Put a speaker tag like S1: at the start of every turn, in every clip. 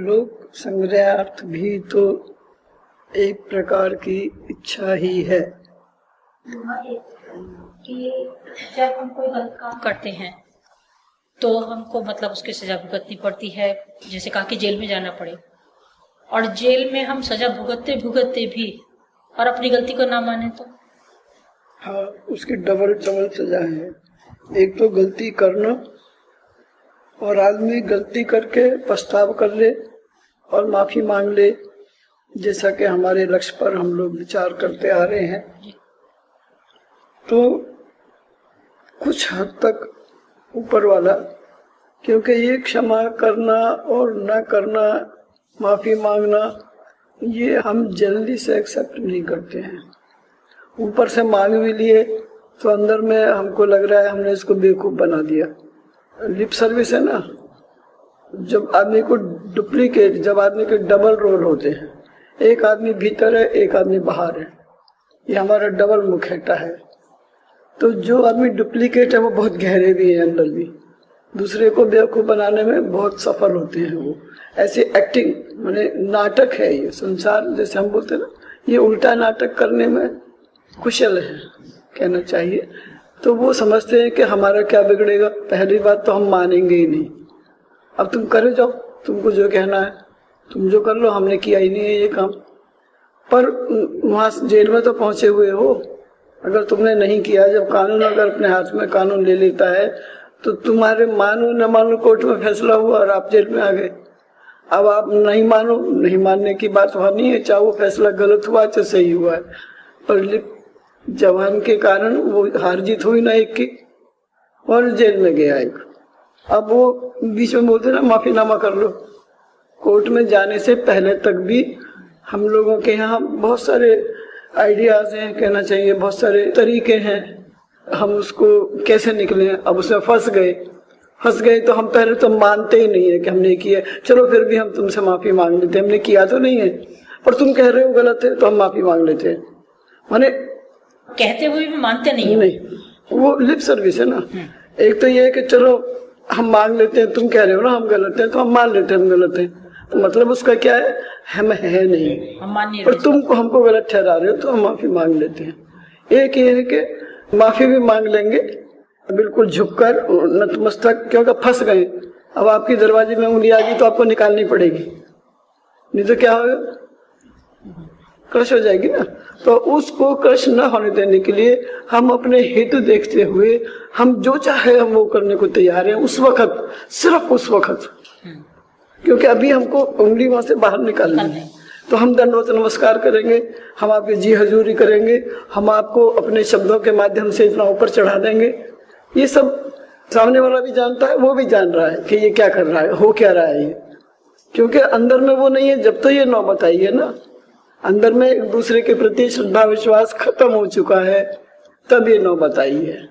S1: लोक संग्रहार्थ भी तो एक प्रकार की इच्छा ही है।
S2: कि जब हम कोई गलत काम करते हैं तो हमको मतलब उसकी सजा भुगतनी पड़ती है, जैसे कहा कि जेल में जाना पड़े, और जेल में हम सजा भुगतते भुगतते भी और अपनी गलती को ना माने तो
S1: हाँ, उसकी डबल सजा है। एक तो गलती करना, और आदमी गलती करके पछतावा कर ले और माफी मांग ले, जैसा कि हमारे लक्ष्य पर हम लोग विचार करते आ रहे हैं। तो कुछ हद तक ऊपर वाला, क्योंकि ये क्षमा करना और न करना, माफी मांगना, ये हम जल्दी से एक्सेप्ट नहीं करते हैं। ऊपर से मांग भी लिए तो अंदर में हमको लग रहा है हमने इसको बेवकूफ बना दिया। लिप सर्विस है ना, जब आदमी को डुप्लीकेट, जब आदमी के डबल रोल होते हैं, एक आदमी भीतर है एक आदमी बाहर है, ये हमारा डबल मुखौटा है। तो जो आदमी डुप्लीकेट है वो बहुत गहरे भी है, अंदर भी दूसरे को बेवकूफ बनाने में बहुत सफल होते हैं वो। ऐसी एक्टिंग माने नाटक है ये संसार, जैसे हम बोलते हैं ना, ये उल्टा नाटक करने में कुशल है कहना चाहिए। तो वो समझते हैं कि हमारा क्या बिगड़ेगा, पहली बात तो हम मानेंगे ही नहीं। अब तुम करे जाओ, तुमको जो कहना है तुम जो कर लो, हमने किया ही नहीं है ये काम। पर वहां जेल में तो पहुंचे हुए हो, अगर तुमने नहीं किया, जब कानून अगर अपने हाथ में कानून ले लेता है तो तुम्हारे मानो न मानो कोर्ट में फैसला हुआ और आप जेल में आ गए। अब आप नहीं मानो, नहीं मानने की बात वहां नहीं है, चाहे वो फैसला गलत हुआ चाहे सही हुआ है, पर जवान के कारण वो हार जीत हुई ना एक की, और जेल में गया एक। अब वो बीच में बोलते ना माफी नामा कर लो। कोर्ट में जाने से पहले तक भी हम लोगों के यहाँ बहुत सारे आइडियाज हैं, कहना चाहिए बहुत सारे तरीके हैं, हम उसको कैसे निकले। अब उसमें फंस गए तो हम पहले तो मानते ही नहीं है कि हमने किया, चलो फिर भी हम तुमसे माफी मांग लेते, हमने किया तो नहीं है, पर तुम कह रहे हो गलत है तो हम माफी मांग लेते हैं। माने
S2: कहते हुए भी मानते नहीं
S1: वो लिप सर्विस है ना। एक तो ये है कि चलो हम मांग लेते हैं, तुम कह रहे हो ना हम गलत हैं तो हम मान लेते हैं हम गलत हैं, तो मतलब उसका क्या है, हम है नहीं,
S2: हम मान नहीं,
S1: पर तुम हमको गलत ठहरा रहे हो तो हम माफी मांग लेते हैं। एक ये है कि माफी भी मांग लेंगे बिल्कुल झुककर नतमस्तक, क्योंकि फंस गए। अब आपकी दरवाजे में उंगली आ गई तो आपको निकालनी पड़ेगी, नहीं तो क्या होगा, क्रश हो जाएगी ना। तो उसको क्रश न होने देने के लिए हम अपने हित देखते हुए हम जो चाहे हम वो करने को तैयार हैं उस वक्त, सिर्फ उस वक्त, क्योंकि अभी हमको उंगली वहां से बाहर निकालनी है। तो हम दंडवत नमस्कार करेंगे, हम आपकी जी हजूरी करेंगे, हम आपको अपने शब्दों के माध्यम से इतना ऊपर चढ़ा देंगे। ये सब सामने वाला भी जानता है, वो भी जान रहा है कि ये क्या कर रहा है, हो क्या रहा है ये, क्योंकि अंदर में वो नहीं है। जब तो ये नौबत आई है ना, अंदर में एक दूसरे के प्रति श्रद्धा विश्वास खत्म हो चुका है, तब ये नौबत आई है।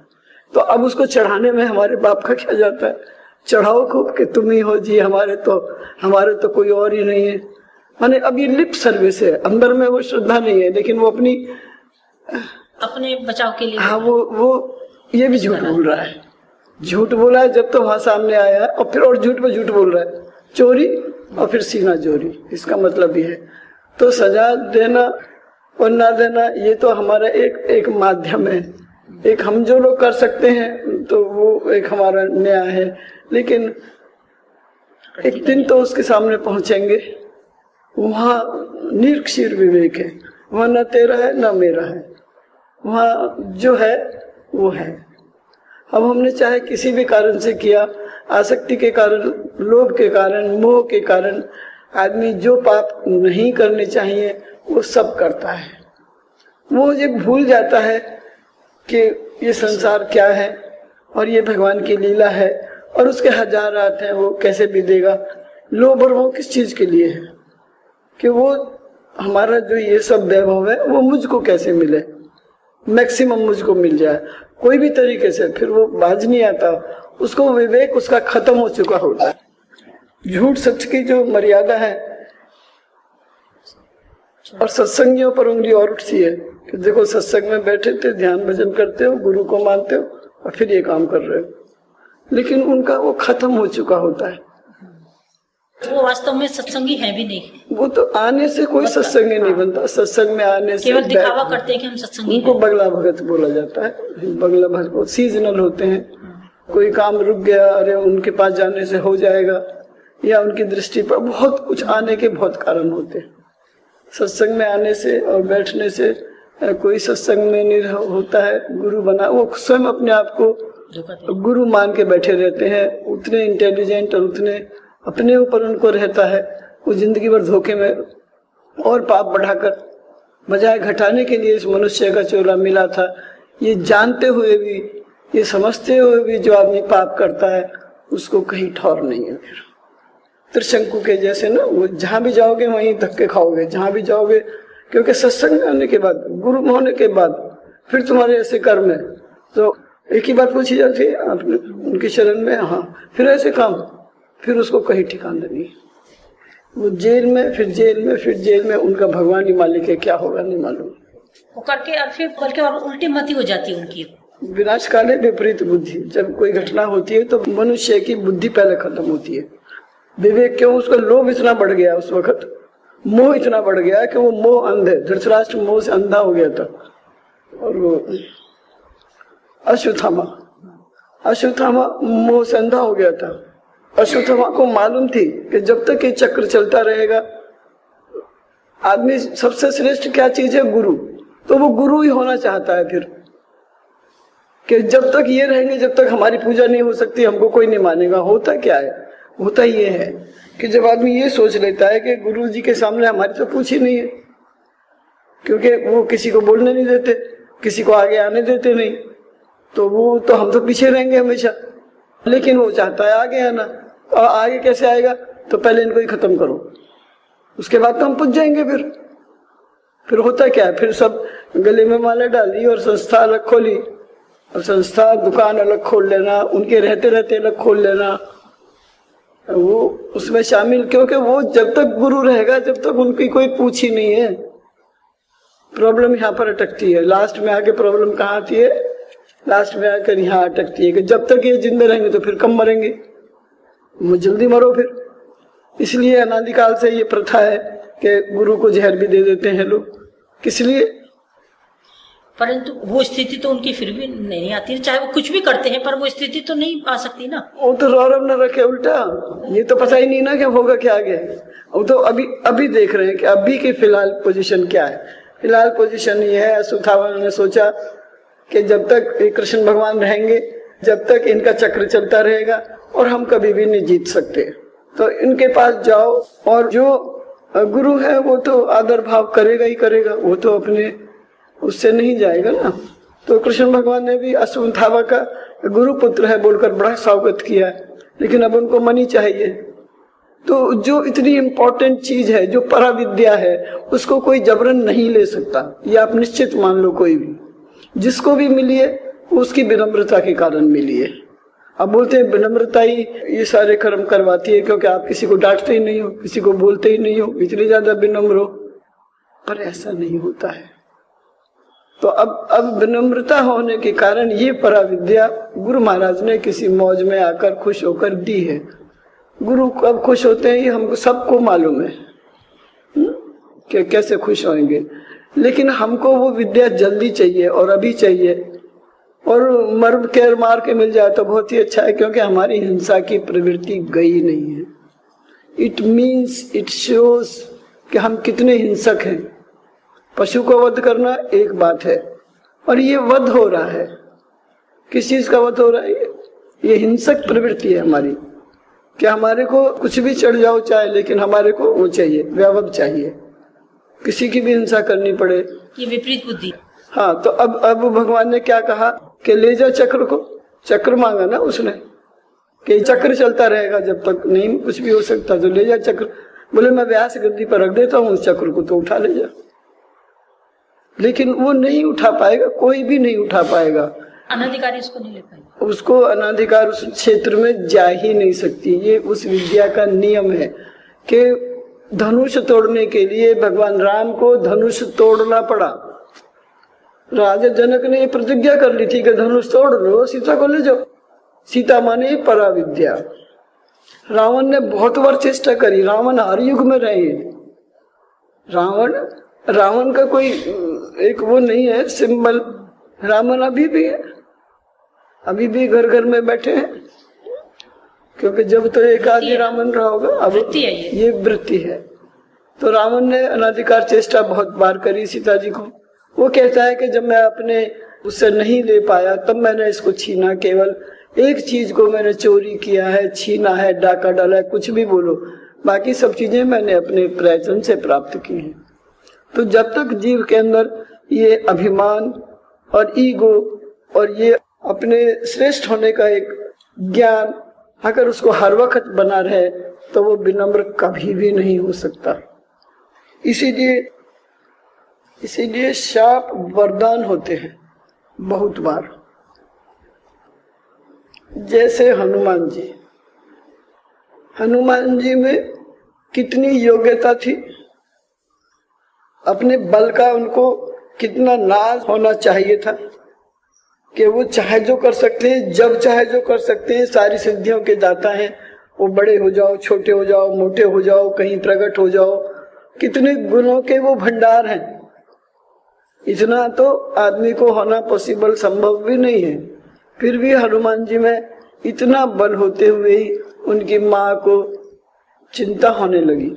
S1: तो अब उसको चढ़ाने में हमारे बाप का क्या जाता है, चढ़ाओ खूब कि तुम ही हो जी, हमारे तो कोई और ही नहीं है। माने अब ये लिप सर्विस है, अंदर में वो श्रद्धा नहीं है, लेकिन वो अपने
S2: बचाव के लिए,
S1: हाँ वो ये भी झूठ बोल रहा है, झूठ बोला है जब तो वहां सामने आया है, और फिर और झूठ पे झूठ बोल रहा है, चोरी और फिर सीना चोरी, इसका मतलब ये है। तो सजा देना और ना देना ये तो हमारा एक माध्यम है, एक हम जो लोग कर सकते हैं तो वो एक हमारा न्याय है। लेकिन एक दिन तो उसके सामने पहुंचेंगे, वहां निरक्षीर विवेक है, वहां न तेरा है न मेरा है, वहां जो है वो है। अब हमने चाहे किसी भी कारण से किया, आसक्ति के कारण, लोभ के कारण, मोह के कारण, आदमी जो पाप नहीं करने चाहिए वो सब करता है। वो ये भूल जाता है कि ये संसार क्या है और ये भगवान की लीला है, और उसके हजार अर्थ हैं, वो कैसे भी देगा। लोभ और वो किस चीज के लिए है कि वो हमारा जो ये सब वैभव है वो मुझको कैसे मिले, मैक्सिमम मुझको मिल जाए कोई भी तरीके से, फिर वो बाज नहीं आता, उसको विवेक उसका खत्म हो चुका होता है। झूठ सच की जो मर्यादा है, और सत्संगियों पर उंगली और उठती है कि देखो सत्संग में बैठे थे, ध्यान भजन करते हो, गुरु को मानते हो, और फिर ये काम कर रहे हो, लेकिन उनका वो खत्म हो चुका होता है,
S2: वो वास्तव में सत्संगी है भी नहीं।
S1: वो तो आने से कोई सत्संग नहीं बनता। सत्संग में आने से
S2: केवल दिखावा करते हैं कि हम सत्संगी हैं।
S1: उनको बगला भगत बोला जाता है। बगला भगत सीजनल होते हैं, कोई काम रुक गया, अरे उनके पास जाने से हो जाएगा, या उनकी दृष्टि पर बहुत कुछ आने के बहुत कारण होते हैं। सत्संग में आने से और बैठने से कोई सत्संग में नहीं होता है। गुरु बना, वो स्वयं अपने आप को गुरु मान के बैठे रहते हैं। उतने इंटेलिजेंट और उतने अपने ऊपर उनको रहता है, वो जिंदगी भर धोखे में और पाप बढ़ाकर बजाय घटाने के लिए इस मनुष्य का चोला मिला था। ये जानते हुए भी, ये समझते हुए भी जो आदमी पाप करता है उसको कहीं ठौर नहीं है। फिर त्रिशंकु के जैसे ना, वो जहां भी जाओगे वहीं धक्के खाओगे, जहां भी जाओगे। क्योंकि सत्संग होने के बाद, गुरु होने के बाद फिर तुम्हारे ऐसे कर्म है तो एक ही बात पूछी जाती है आपने उनकी शरण में, हाँ फिर ऐसे काम, फिर उसको कहीं ठिकाना नहीं। वो जेल में, फिर जेल में, फिर जेल में, उनका भगवान ही मालिक है, क्या होगा नहीं मालूम।
S2: वो करके और फिर बल्कि और उल्टी मती हो जाती है उनकी।
S1: विनाश काले विपरीत बुद्धि। जब कोई घटना होती है तो मनुष्य की बुद्धि पहले खत्म होती है। विवेक क्यों? उसका लोभ इतना बढ़ गया उस वक्त, मोह इतना बढ़ गया कि वो मोह अंधे, धृतराष्ट्र मोह से अंधा हो गया था। और वो अश्वत्थामा मोह से अंधा हो गया था। अश्वत्थामा को मालूम थी कि जब तक ये चक्र चलता रहेगा, आदमी सबसे श्रेष्ठ क्या चीज है? गुरु। तो वो गुरु ही होना चाहता है फिर, कि जब तक ये रहेंगे, जब तक हमारी पूजा नहीं हो सकती, हमको कोई नहीं मानेगा। होता क्या है? होता ये है कि जब आदमी ये सोच लेता है कि गुरु जी के सामने हमारी तो पूछ ही नहीं है, क्योंकि वो किसी को बोलने नहीं देते, किसी को आगे आने देते नहीं, तो वो तो हम तो पीछे रहेंगे हमेशा। लेकिन वो चाहता है आगे आना, और आगे कैसे आएगा? तो पहले इनको ही खत्म करो, उसके बाद तो हम पूछ जाएंगे। फिर होता क्या है? फिर सब गले में माला डाली और संस्था अलग खोली, और संस्था दुकान अलग खोल लेना, उनके रहते रहते अलग खोल लेना, वो उसमें शामिल। क्योंकि वो जब तक गुरु रहेगा, जब तक उनकी कोई पूछ ही नहीं है। प्रॉब्लम यहाँ पर अटकती है, लास्ट में आके प्रॉब्लम कहाँ आती है? लास्ट में आकर यहाँ अटकती है कि जब तक ये जिंदे रहेंगे तो फिर कम मरेंगे, जल्दी मरो फिर। इसलिए अनादिकाल से ये प्रथा है कि गुरु को जहर भी दे देते हैं लोग। किस लिए?
S2: परंतु वो स्थिति तो उनकी फिर भी नहीं आती, चाहे वो कुछ भी करते हैं, पर वो स्थिति तो नहीं आ सकती ना। वो
S1: तो रौरव न रखे उल्टा, ये तो पता ही नहीं ना क्या होगा क्या आगे। वो तो अभी देख रहे हैं कि अभी की फिलहाल पोजीशन क्या है। फिलहाल पोजीशन ये है, अश्वत्थामा ने सोचा कि जब तक कृष्ण भगवान रहेंगे, जब तक इनका चक्र चलता रहेगा, और हम कभी भी नहीं जीत सकते, तो इनके पास जाओ। और जो गुरु है वो तो आदर भाव करेगा ही करेगा, वो तो अपने उससे नहीं जाएगा ना। तो कृष्ण भगवान ने भी अश्वत्थामा का गुरु पुत्र है बोलकर बड़ा स्वागत किया, लेकिन अब उनको मनी चाहिए। तो जो इतनी इम्पोर्टेंट चीज है, जो पराविद्या है, उसको कोई जबरन नहीं ले सकता, ये आप निश्चित मान लो। कोई भी जिसको भी मिली है उसकी विनम्रता के कारण मिली है। अब बोलते हैं विनम्रता ही ये सारे कर्म करवाती है, क्योंकि आप किसी को डांटते ही नहीं हो, किसी को बोलते ही नहीं हो, इतनी ज्यादा विनम्र हो। पर ऐसा नहीं होता है। तो अब विनम्रता होने के कारण ये पराविद्या गुरु महाराज ने किसी मौज में आकर खुश होकर दी है। गुरु कब खुश होते हैं ये हमको सबको मालूम है कि कैसे खुश होंगे, लेकिन हमको वो विद्या जल्दी चाहिए और अभी चाहिए, और मर के मार के मिल जाए तो बहुत ही अच्छा है, क्योंकि हमारी हिंसा की प्रवृत्ति गई नहीं है। इट मीन्स, इट शोज कि हम कितने हिंसक हैं। पशु को वध करना एक बात है, और ये वध हो रहा है। किस चीज का वध हो रहा है? ये हिंसक प्रवृत्ति है हमारी, कि हमारे को कुछ भी चढ़ जाओ चाहे, लेकिन हमारे को वो चाहिए, व्यावध चाहिए, किसी की भी हिंसा करनी पड़े।
S2: ये विपरीत बुद्धि।
S1: हाँ, तो अब भगवान ने क्या कहा कि ले जा चक्र को। चक्र मांगा ना उसने कि चक्र चलता रहेगा जब तक, नहीं कुछ भी हो सकता, तो ले जा चक्र। बोले मैं व्यास गद्दी पर रख देता हूँ उस चक्र को, तो उठा ले जा। लेकिन वो नहीं उठा पाएगा, कोई भी नहीं उठा पाएगा।
S2: अनाधिकारी उसको नहीं ले पाएगा,
S1: उसको अनाधिकार उस क्षेत्र में जा ही नहीं सकती। ये उस विद्या का नियम है कि धनुष तोड़ने के लिए भगवान राम को धनुष तोड़ना पड़ा। राजा जनक ने प्रतिज्ञा कर ली थी कि धनुष तोड़ लो, सीता को ले जाओ। सीता माने पराविद्या, रावण ने बहुत बार चेष्टा करी, रावण हर युग में रहे। रावण का कोई एक वो नहीं है सिंबल, रावण अभी भी है, अभी भी घर घर में बैठे हैं, क्योंकि जब तो एक आदि रावण रहा होगा, अब ये वृत्ति है। तो रावण ने अनाधिकार चेष्टा बहुत बार करी सीता जी को। वो कहता है कि जब मैं अपने उससे नहीं ले पाया तब मैंने इसको छीना, केवल एक चीज को मैंने चोरी किया है, छीना है, डाका डाला है, कुछ भी बोलो, बाकी सब चीजें मैंने अपने प्रयत्न से प्राप्त की हैं। तो जब तक जीव के अंदर ये अभिमान और ईगो और ये अपने श्रेष्ठ होने का एक ज्ञान अगर उसको हर वक्त बना रहे तो वो विनम्र कभी भी नहीं हो सकता। इसीलिए शाप वरदान होते हैं बहुत बार। जैसे हनुमान जी में कितनी योग्यता थी, अपने बल का उनको कितना नाज होना चाहिए था कि वो चाहे जो कर सकते हैं, जब चाहे जो कर सकते हैं, सारी सिद्धियों के दाता हैं। वो बड़े हो जाओ, छोटे हो जाओ, मोटे हो जाओ, कहीं प्रकट हो जाओ, कितने गुणों के वो भंडार हैं। इतना तो आदमी को होना पॉसिबल संभव भी नहीं है। फिर भी हनुमान जी में इतना बल होते हुए ही उनकी माँ को चिंता होने लगी।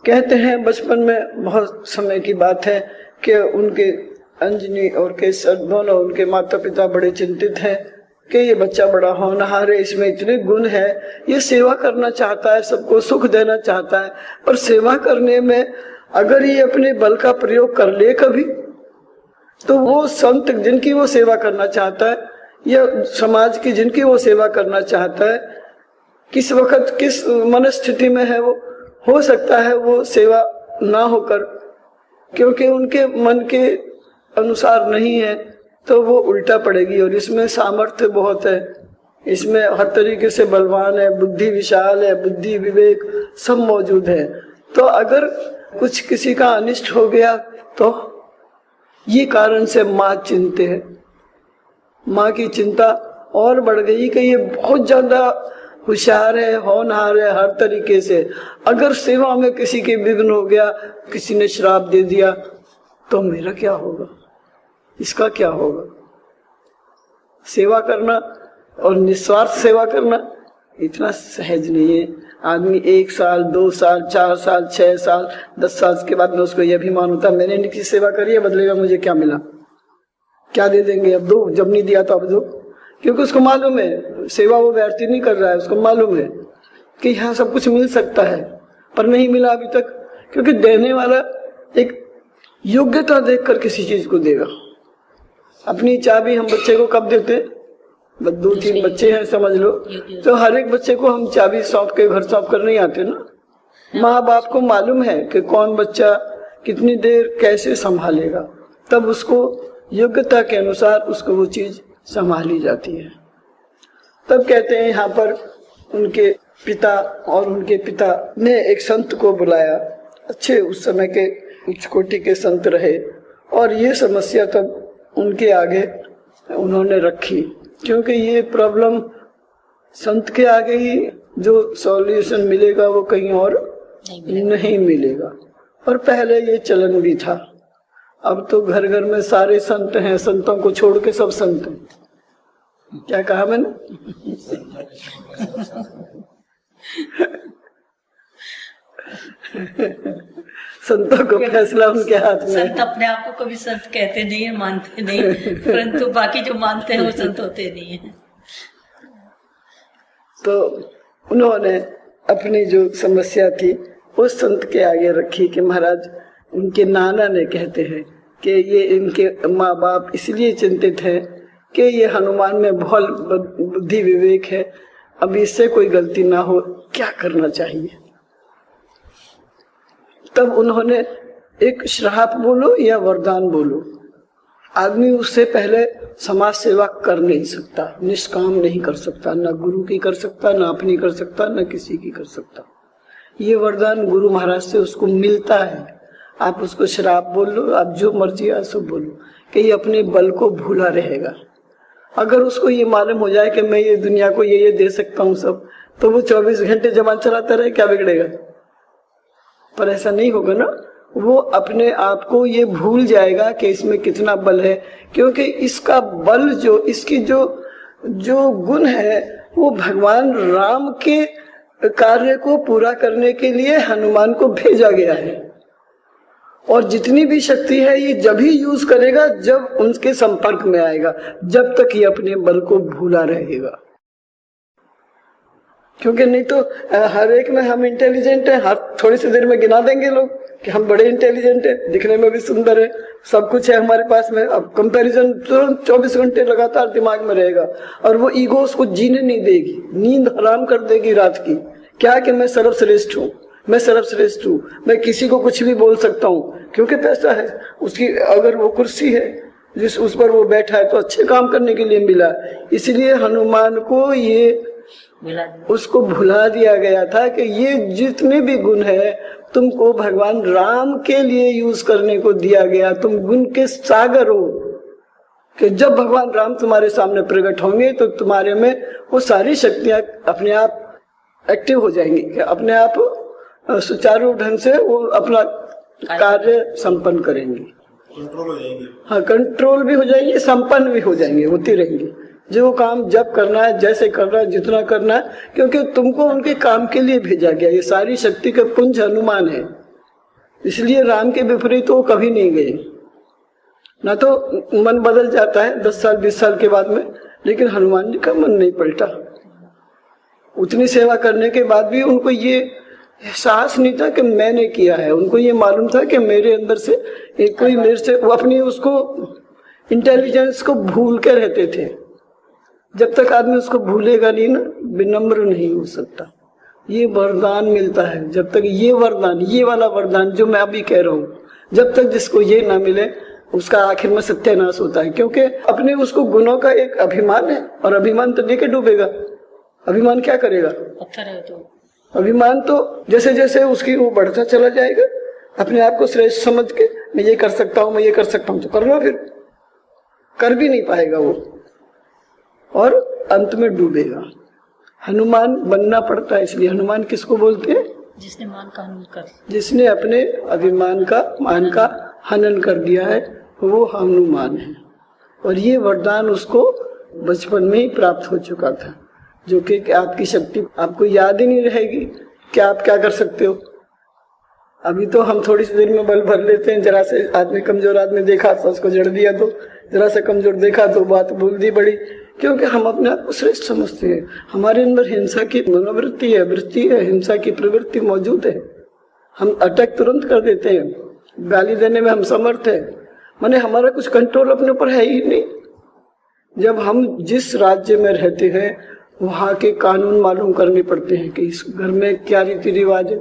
S1: कहते हैं बचपन में, बहुत समय की बात है, कि उनके अंजनी और केसर दोनों उनके माता पिता बड़े चिंतित हैं कि ये बच्चा बड़ा होनहार है, इसमें इतने गुण है, ये सेवा करना चाहता है, सबको सुख देना चाहता है, पर सेवा करने में अगर ये अपने बल का प्रयोग कर ले कभी, तो वो संत जिनकी वो सेवा करना चाहता है या समाज की जिनकी वो सेवा करना चाहता है, किस वक्त किस मनस्थिति में है, वो हो सकता है वो सेवा ना होकर, क्योंकि उनके मन के अनुसार नहीं है, तो वो उल्टा पड़ेगी। और इसमें सामर्थ्य बहुत है, इसमें हर तरीके से बलवान है, बुद्धि विशाल है, बुद्धि विवेक सब मौजूद है। तो अगर कुछ किसी का अनिष्ट हो गया तो ये कारण से माँ चिंतित है। माँ की चिंता और बढ़ गई कि ये बहुत ज्यादा होशियार है, होनहार है हर तरीके से, अगर सेवा में किसी के विघ्न हो गया, किसी ने श्राप दे दिया, तो मेरा क्या होगा, इसका क्या होगा। सेवा करना और निस्वार्थ सेवा करना इतना सहज नहीं है। आदमी 1 साल, 2 साल, 4 साल, 6 साल, 10 साल के बाद में उसको यह अभिमान होता है, मैंने इनकी सेवा करी है, बदलेगा मुझे क्या मिला, क्या दे देंगे, अब दो, जब नहीं दिया तो अब दो। क्योंकि उसको मालूम है सेवा वो व्यर्थ नहीं कर रहा है, उसको मालूम है कि यहाँ सब कुछ मिल सकता है, पर नहीं मिला अभी तक। क्योंकि देने वाला एक योग्यता देखकर किसी चीज को देगा। अपनी चाबी हम बच्चे को कब देते, 2-3 बच्चे हैं समझ लो, तो हर एक बच्चे को हम चाबी सौंप के घर सौंप कर नहीं आते ना। माँ बाप को मालूम है कि कौन बच्चा कितनी देर कैसे संभालेगा, तब उसको योग्यता के अनुसार उसको वो चीज संभाली जाती है। तब कहते हैं यहाँ पर उनके पिता और उनके पिता ने एक संत को बुलाया, अच्छे उस समय के उच्च कोटि के संत रहे, और ये समस्या तब उनके आगे उन्होंने रखी, क्योंकि ये प्रॉब्लम संत के आगे ही जो सॉल्यूशन मिलेगा वो कहीं और नहीं मिलेगा। और पहले ये चलन भी था, अब तो घर घर में सारे संत हैं, संतों को छोड़ के सब संत हैं। क्या कहा मैंने? संतों को फैसला उनके हाथ में।
S2: संत अपने आप को कभी संत कहते नहीं है, मानते नहीं, परंतु बाकी जो मानते हैं वो संत होते नहीं है। तो
S1: उन्होंने अपनी जो समस्या थी उस संत के आगे रखी कि महाराज, उनके नाना ने कहते हैं कि ये इनके माँ बाप इसलिए चिंतित हैं कि ये हनुमान में बहुत बुद्धि विवेक है, अब इससे कोई गलती ना हो, क्या करना चाहिए। तब उन्होंने एक श्राप बोलो या वरदान बोलो, आदमी उससे पहले समाज सेवा कर नहीं सकता, निष्काम नहीं कर सकता, न गुरु की कर सकता, न अपनी कर सकता, न किसी की कर सकता। ये वरदान गुरु महाराज से उसको मिलता है। आप उसको श्राप बोल लो, आप जो मर्जी है सो बोलो, कि ये अपने बल को भूला रहेगा। अगर उसको ये मालूम हो जाए कि मैं ये दुनिया को ये दे सकता हूँ सब, तो वो 24 घंटे जबान चलाता रहे, क्या बिगड़ेगा? पर ऐसा नहीं होगा ना, वो अपने आप को ये भूल जाएगा कि इसमें कितना बल है, क्योंकि इसका बल जो इसकी जो गुण है वो भगवान राम के कार्य को पूरा करने के लिए हनुमान को भेजा गया है। और जितनी भी शक्ति है ये जब ही यूज करेगा जब उनके संपर्क में आएगा, जब तक ये अपने बल को भूला रहेगा। क्योंकि नहीं तो हर एक में हम इंटेलिजेंट है, हर थोड़ी सी देर में गिना देंगे लोग कि हम बड़े इंटेलिजेंट है, दिखने में भी सुंदर है, सब कुछ है हमारे पास में। अब कंपैरिजन तुरंत 24 घंटे लगातार दिमाग में रहेगा और वो ईगो उसको जीने नहीं देगी, नींद हराम कर देगी रात की। क्या कि मैं सर्वश्रेष्ठ हूँ, मैं सर्वश्रेष्ठ हूँ, मैं किसी को कुछ भी बोल सकता हूँ, क्योंकि पैसा है उसकी, अगर वो कुर्सी है जिस उस पर वो बैठा है तो अच्छे काम करने के लिए मिला। इसलिए हनुमान को ये उसको भुला दिया गया था कि ये जितने भी गुण है तुमको भगवान राम के लिए यूज करने को दिया गया। तुम गुण के सागर हो कि जब भगवान राम तुम्हारे सामने प्रकट होंगे तो तुम्हारे में वो सारी शक्तियां अपने आप एक्टिव हो जाएंगी, कि अपने आप सुचारू ढंग से वो अपना कार्य संपन्न करेंगे, कंट्रोल हो जाएंगे। हाँ, कंट्रोल भी हो जाएंगे, संपन्न भी हो जाएंगे, होती रहेंगी। जो काम जब करना है, जैसे करना है, जितना करना है, क्योंकि तुमको उनके काम के लिए भेजा गया। ये सारी शक्ति का पुंज हनुमान है, इसलिए राम के विपरीत वो कभी नहीं गए। ना तो मन बदल जाता है 10 साल 20 साल के बाद में, लेकिन हनुमान जी का मन नहीं पलटा। उतनी सेवा करने के बाद भी उनको ये एहसास नहीं था कि मैंने किया है। उनको ये मालूम था कि मेरे अंदर से एक कोई मेरे से, वो अपनी उसको इंटेलिजेंस को भूल के रहते थे। जब तक आदमी उसको भूलेगा नहीं ना, विनम्र नहीं हो सकता। ये वरदान मिलता है, जब तक ये वरदान, ये वाला वरदान जो मैं अभी कह रहा हूँ, जब तक जिसको ये ना मिले उसका आखिर में सत्यानाश होता है। क्योंकि अपने उसको गुणों का एक अभिमान है, और अभिमान तो लेके डूबेगा। अभिमान क्या करेगा? पत्थर है तो अभिमान तो जैसे जैसे उसकी वो बढ़ता चला जाएगा, अपने आप को श्रेष्ठ समझ के मैं ये कर सकता हूँ, मैं ये कर सकता हूँ, तो करना, फिर कर भी नहीं पाएगा वो, और अंत में डूबेगा। हनुमान बनना पड़ता है। इसलिए हनुमान किसको बोलते हैं?
S2: जिसने मान का हनन कर,
S1: जिसने अपने अभिमान का, मान का हनन कर दिया है, वो हनुमान है। और ये वरदान उसको बचपन में ही प्राप्त हो चुका था, जो कि आपकी शक्ति आपको याद ही नहीं रहेगी कि आप क्या कर सकते हो। अभी तो हम थोड़ी सी देर में बल भर लेते हैं, जरा से आदमी, कमजोर आदमी देखा तो उसको जड़ दिया, तो जरा से कमजोर देखा तो बात बोल दी बड़ी, क्योंकि हम अपने आप को श्रेष्ठ समझते हैं। हमारे अंदर हिंसा की मनोवृत्ति है, वृत्ति है, हिंसा की प्रवृत्ति मौजूद है। हम अटैक तुरंत कर देते हैं, गाली देने में हम समर्थ है, माने हमारा कुछ कंट्रोल अपने ऊपर है ही नहीं। जब हम जिस राज्य में रहते हैं वहाँ के कानून मालूम करने पड़ते हैं कि इस घर में क्या रीति रिवाज है,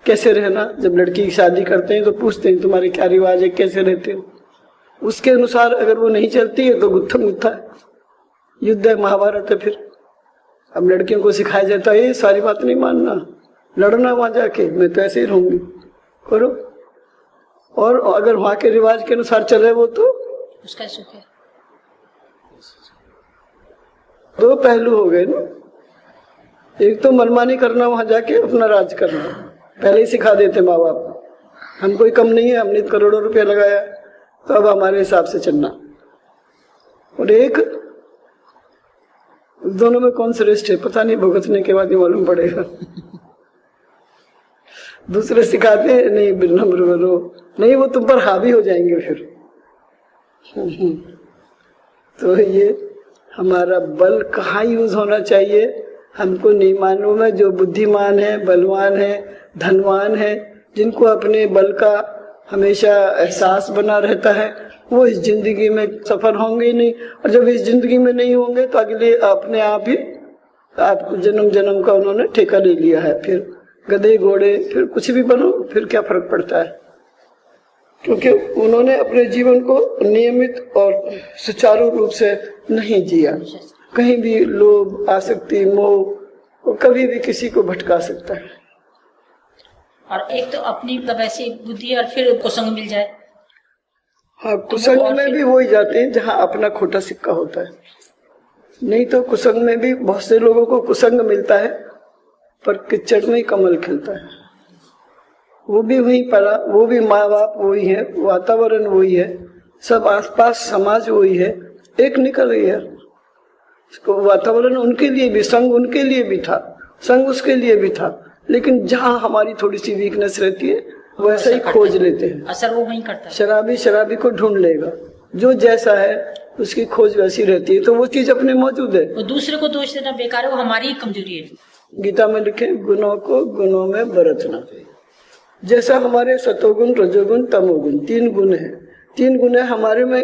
S1: कैसे रहना। जब लड़की की शादी करते हैं तो पूछते हैं तुम्हारे क्या रिवाज है, कैसे रहते हो। उसके अनुसार अगर वो नहीं चलती है तो गुत्थम गुत्था है, युद्ध है, महाभारत है। फिर अब लड़कियों को सिखाया जाता है ये सारी बात नहीं मानना, लड़ना वहां जाके, मैं तो ऐसे ही रहूंगी, करो। और अगर वहां के रिवाज के अनुसार चले वो तो
S2: उसका सुख है।
S1: दो पहलू हो गए ना, एक तो मनमानी करना, वहां जाके अपना राज करना, पहले ही सिखा देते माँ बाप, हम कोई कम नहीं है, हमने करोड़ों रुपया लगाया तो अब हमारे हिसाब से चलना। और एक, दोनों में कौन श्रेष्ठ है पता नहीं, भुगतने के बाद ही मालूम पड़ेगा। दूसरे सिखाते हैं नहीं विनम्र बनो, नहीं वो तुम पर हावी हो जाएंगे फिर। तो ये हमारा बल कहाँ यूज होना चाहिए हमको नहीं मालूम है। जो बुद्धिमान है, बलवान है, धनवान है, जिनको अपने बल का हमेशा एहसास बना रहता है, वो इस जिंदगी में सफल होंगे ही नहीं। और जब इस जिंदगी में नहीं होंगे तो अगले अपने आप ही आपको जन्म जन्म का उन्होंने ठेका ले लिया है। फिर गधे घोड़े, फिर कुछ भी बनो, फिर क्या फर्क पड़ता है, क्योंकि उन्होंने अपने जीवन को नियमित और सुचारू रूप से नहीं जिया। कहीं भी लोभ, आसक्ति, मोह कभी भी किसी को भटका सकता है।
S2: और एक तो अपनी मतलब ऐसी बुद्धि, और फिर कुसंग मिल जाए।
S1: हाँ, कुसंग में भी वो ही जाते हैं जहाँ अपना खोटा सिक्का होता है। नहीं तो कुसंग में भी बहुत से लोगों को कुसंग मिलता है, पर किचड़ में ही कमल खिलता है। वो भी वही पड़ा, वो भी माँ बाप वही है, वातावरण वही है, सब आसपास समाज वही है, एक निकल रही है। वातावरण उनके लिए भी, संग उनके लिए भी था, संग उसके लिए भी था, लेकिन जहाँ हमारी थोड़ी सी वीकनेस रहती है वैसा ही खोज लेते हैं।
S2: असर वो वहीं करता है।
S1: शराबी शराबी को ढूंढ लेगा, जो जैसा है उसकी खोज वैसी रहती है, तो वो चीज अपने मौजूद है।
S2: वो दूसरे को दोष देना बेकार है, वो हमारी ही कमजोरी है।
S1: गीता में लिखे गुणों को गुणों में बरतना। जैसा हमारे सतोगुण रजोगुण तमोगुण 3 गुण है, 3 गुण है हमारे में।